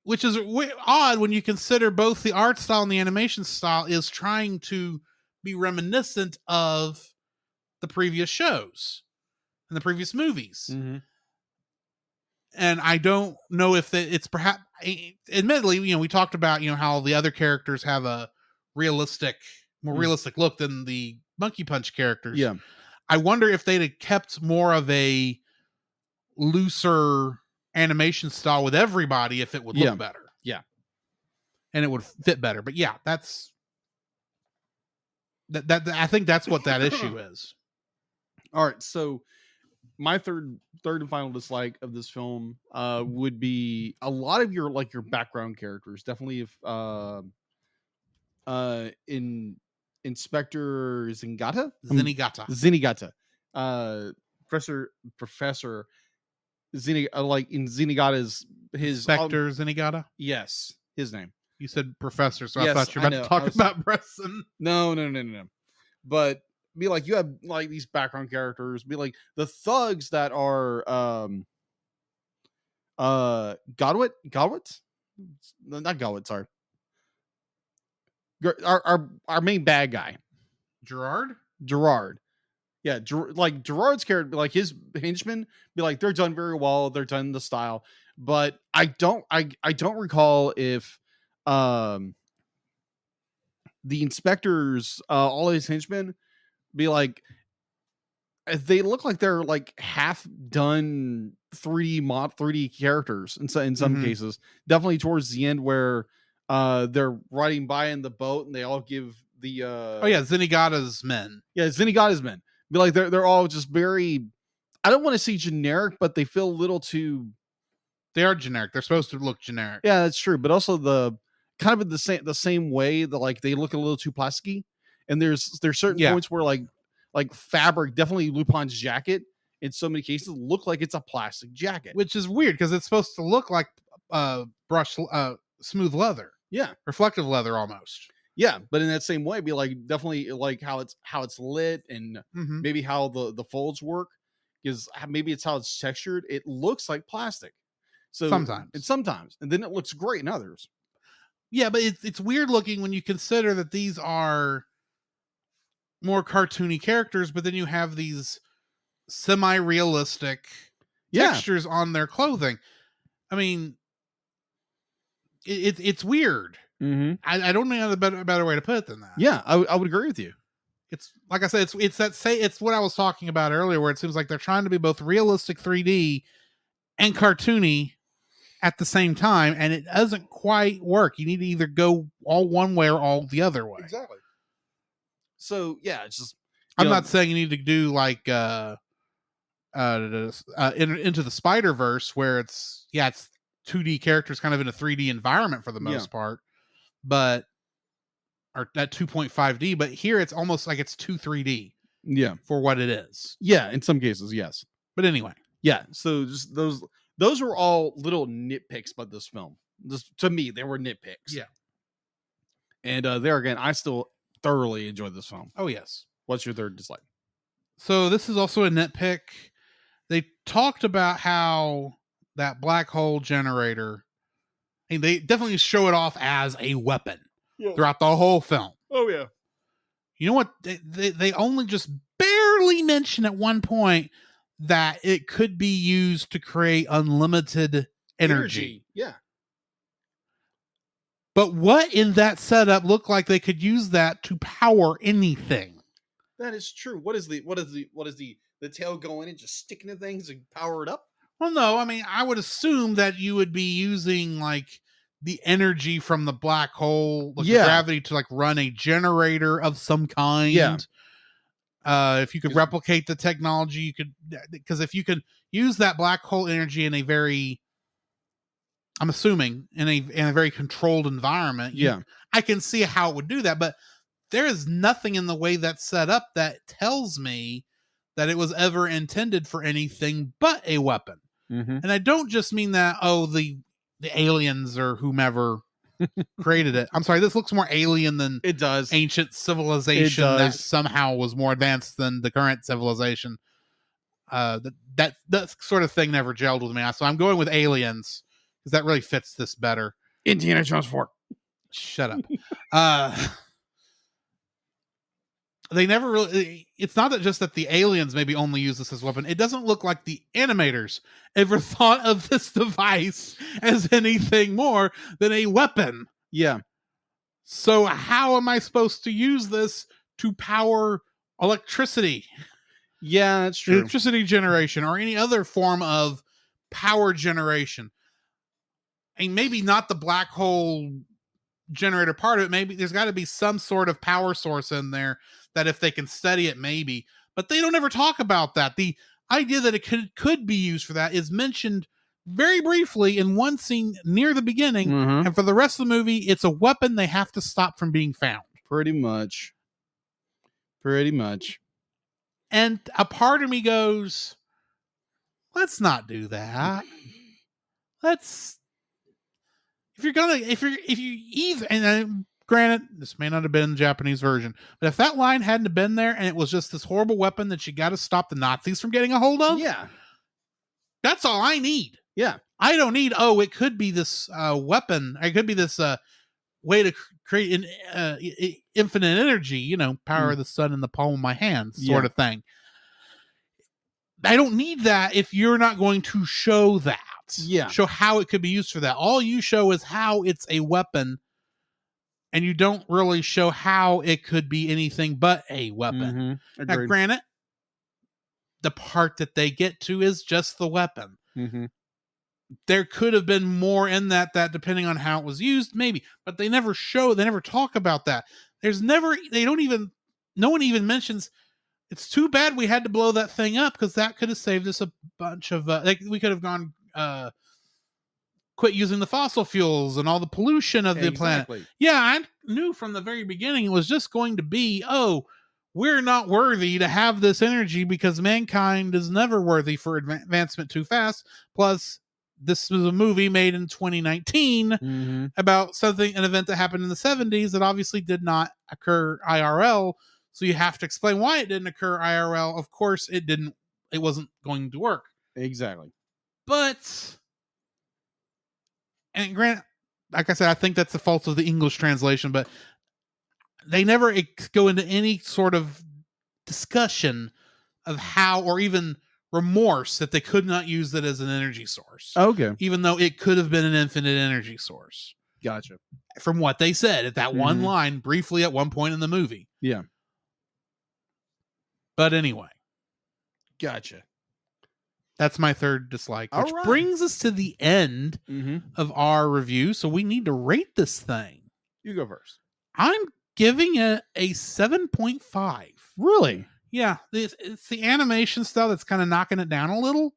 which is odd when you consider both the art style and the animation style is trying to be reminiscent of the previous shows and the previous movies. Mm-hmm. And I don't know if it's perhaps, admittedly, we talked about, how the other characters have a more realistic look than the Monkey Punch characters. Yeah. I wonder if they'd have kept more of a looser animation style with everybody, if it would look better. Yeah. And it would fit better. But yeah, that's that I think that's what that issue is. All right. So my third and final dislike of this film would be a lot of your background characters. Definitely if in Inspector Zenigata, Professor Zenigata, in Zenigata's Inspector Zenigata. Yes, his name. You said professor, so Yes, I thought you were about to talk about Bresson. No. But be like, you have like these background characters. Be like the thugs that are Godwit, not Godwit. Sorry, our main bad guy, Gerard. Yeah, like Gerard's character, like his henchmen, be like, they're done very well. They're done in the style, but I don't recall if the inspectors, all his henchmen, be like, they look like they're like half done 3D characters in some cases. Definitely towards the end where they're riding by in the boat and they all give the Zenigata's men. Yeah, Zenigata's men. Be like they're all just very, I don't want to say generic, but they feel a little too. They are generic. They're supposed to look generic. Yeah, that's true. But also the kind of the same way that like they look a little too plasticky. And there's certain points where like fabric, definitely Lupin's jacket in so many cases look like it's a plastic jacket, which is weird because it's supposed to look like smooth leather. Yeah, reflective leather almost. Yeah, but in that same way, be like definitely like how it's lit and maybe how the folds work, because maybe it's how it's textured. It looks like plastic. So sometimes, and then it looks great in others. Yeah, but it's weird looking when you consider that these are more cartoony characters, but then you have these semi-realistic textures on their clothing. I mean, it's weird. I don't know a better way to put it than that. Yeah, I would agree with you. It's like I said, it's what I was talking about earlier, where it seems like they're trying to be both realistic 3D and cartoony at the same time, and it doesn't quite work. You need to either go all one way or all the other way. Exactly. So yeah, it's just I'm not saying you need to do like into the Spider-Verse where it's 2D characters kind of in a 3D environment for the most part, but or at 2.5D, but here it's almost like it's 3D. Yeah, for what it is. Yeah, in some cases, yes. But anyway, yeah. So just those were all little nitpicks about this film. Just to me, they were nitpicks. Yeah. And there again, I still thoroughly enjoyed this film. Oh yes. What's your third dislike? So this is also a nitpick. They talked about how that black hole generator, and they definitely show it off as a weapon throughout the whole film. Oh yeah. You know what? They only just barely literally mention at one point that it could be used to create unlimited energy. Yeah. But what in that setup looked like they could use that to power anything? That is true. What is the tail going and just sticking to things and power it up? Well, no, I mean, I would assume that you would be using like the energy from the black hole, like the Yeah. gravity, to like run a generator of some kind. Yeah. If you could replicate the technology, you could, because if you could use that black hole energy in a very, I'm assuming in a very controlled environment, Yeah. I can see how it would do that, but there is nothing in the way that's set up that tells me that it was ever intended for anything but a weapon. Mm-hmm. And I don't just mean that, the aliens or whomever created it. I'm sorry, this looks more alien than It does. ancient civilization It that does. somehow was more advanced than the current civilization. That sort of thing never gelled with me. So I'm going with aliens because that really fits this better. Indiana Jones 4. Shut up. They never really, it's not that just that the aliens maybe only use this as a weapon. It doesn't look like the animators ever thought of this device as anything more than a weapon. Yeah. So how am I supposed to use this to power electricity? Yeah, that's true. Electricity generation or any other form of power generation. And maybe not the black hole generator part of it. Maybe there's got to be some sort of power source in there that if they can study it, maybe. But they don't ever talk about that. The idea that it could be used for that is mentioned very briefly in one scene near the beginning. Mhm. And for the rest of the movie, it's a weapon they have to stop from being found. Pretty much. And a part of me goes, let's not do that. If you either, and granted, this may not have been in the Japanese version, but if that line hadn't have been there and it was just this horrible weapon that you got to stop the Nazis from getting a hold of, Yeah. that's all I need. Yeah. I don't need, it could be this weapon. It could be this way to create an infinite energy, power the sun in the palm of my hand sort of thing. I don't need that if you're not going to show that. Yeah. Show how it could be used for that. All you show is how it's a weapon, and you don't really show how it could be anything but a weapon. Mm-hmm. Now, granted, the part that they get to is just the weapon. Mm-hmm. There could have been more in that depending on how it was used, maybe, but they never talk about that. No one even mentions, it's too bad we had to blow that thing up because that could have saved us a bunch of, we could have gone, quit using the fossil fuels and all the pollution of the planet. Yeah, I knew from the very beginning it was just going to be, we're not worthy to have this energy because mankind is never worthy for advancement too fast. Plus, this was a movie made in 2019 about an event that happened in the 70s that obviously did not occur IRL. So you have to explain why it didn't occur IRL. Of course, it wasn't going to work. Exactly. But, and granted, like I said, I think that's the fault of the English translation, but they never go into any sort of discussion of how, or even remorse that they could not use it as an energy source. Okay. Even though it could have been an infinite energy source. Gotcha. From what they said at that one line briefly at one point in the movie. Yeah. But anyway. Gotcha. That's my third dislike, which All right. brings us to the end of our review. So we need to rate this thing. You go first. I'm giving it a 7.5. Really? Yeah. It's the animation stuff that's kind of knocking it down a little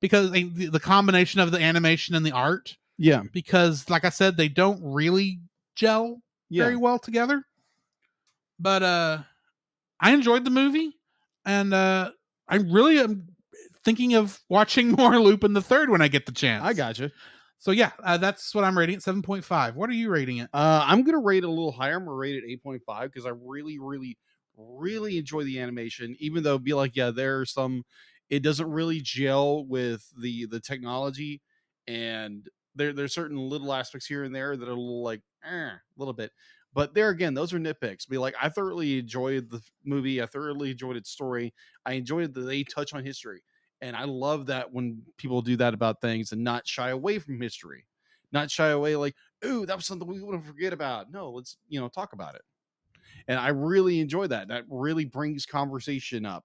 because the combination of the animation and the art. Yeah. Because, like I said, they don't really gel very well together. But I enjoyed the movie. And I really am thinking of watching more Lupin the Third when I get the chance. I gotcha. So yeah, that's what I'm rating it, 7.5. What are you rating it? I'm gonna rate it a little higher. I'm gonna rate it 8.5 because I really, really, really enjoy the animation. Even though, there are some, it doesn't really gel with the technology, and there's certain little aspects here and there that are a little a little bit. But there again, those are nitpicks. Be like, I thoroughly enjoyed the movie. I thoroughly enjoyed its story. I enjoyed that they touch on history. And I love that when people do that about things and not shy away from history, not shy away like, ooh, that was something we want to forget about. No, let's, talk about it. And I really enjoy that. That really brings conversation up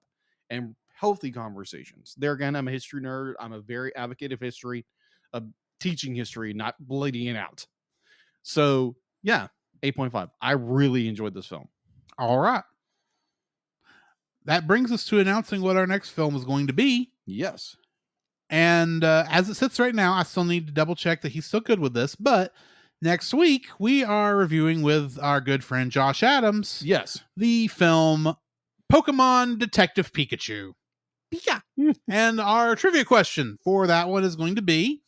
and healthy conversations. There again, I'm a history nerd. I'm a very advocate of history, of teaching history, not bleeding it out. So yeah, 8.5. I really enjoyed this film. All right. That brings us to announcing what our next film is going to be. Yes. And as it sits right now, I still need to double check that he's still good with this. But next week, we are reviewing with our good friend Josh Adams. Yes. The film Pokemon Detective Pikachu. Pika. And our trivia question for that one is going to be,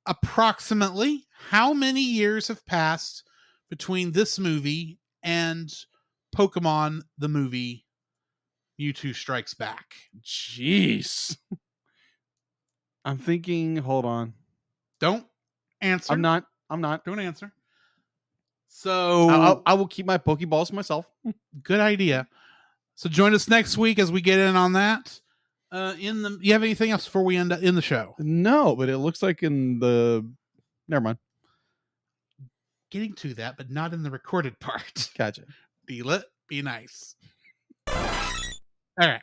approximately how many years have passed between this movie and Pokemon the movie Mewtwo Strikes Back? Jeez. I'm thinking, hold on. Don't answer. I'm not. Don't answer. So I will keep my Pokeballs to myself. Good idea. So join us next week as we get in on that. You have anything else before we end in the show? No, but it looks like never mind. Getting to that, but not in the recorded part. Gotcha. Be lit, be nice. All right.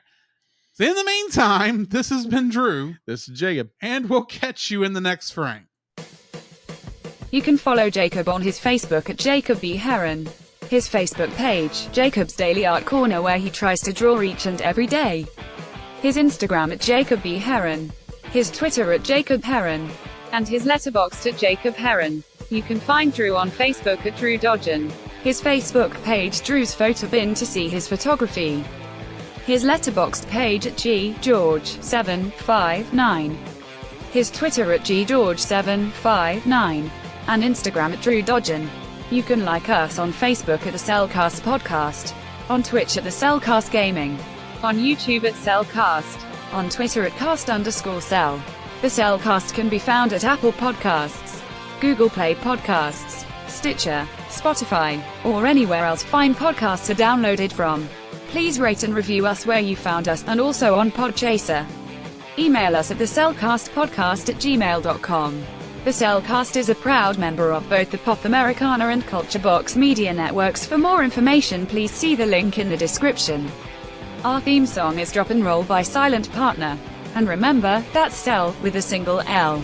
So in the meantime, this has been Drew. This is Jacob. And we'll catch you in the next frame. You can follow Jacob on his Facebook at Jacob B. Heron. His Facebook page, Jacob's Daily Art Corner, where he tries to draw each and every day. His Instagram at Jacob B. Heron. His Twitter at Jacob Heron. And his Letterboxd at Jacob Heron. You can find Drew on Facebook at Drew Dodgen. His Facebook page, Drew's Photobin, to see his photography. His Letterboxd page at ggeorge759. His Twitter at ggeorge759. And Instagram at Drew Dodgen. You can like us on Facebook at the Cellcast Podcast, on Twitch at the Cellcast Gaming, on YouTube at Cellcast, on Twitter at cast_cell. The Cellcast can be found at Apple Podcasts, Google Play Podcasts, Stitcher, Spotify, or anywhere else fine podcasts are downloaded from. Please rate and review us where you found us, and also on Podchaser. Email us at thecellcastpodcast@gmail.com. The Cellcast is a proud member of both the Pop Americana and Culture Box media networks. For more information, please see the link in the description. Our theme song is Drop and Roll by Silent Partner. And remember, that's Cell with a single L.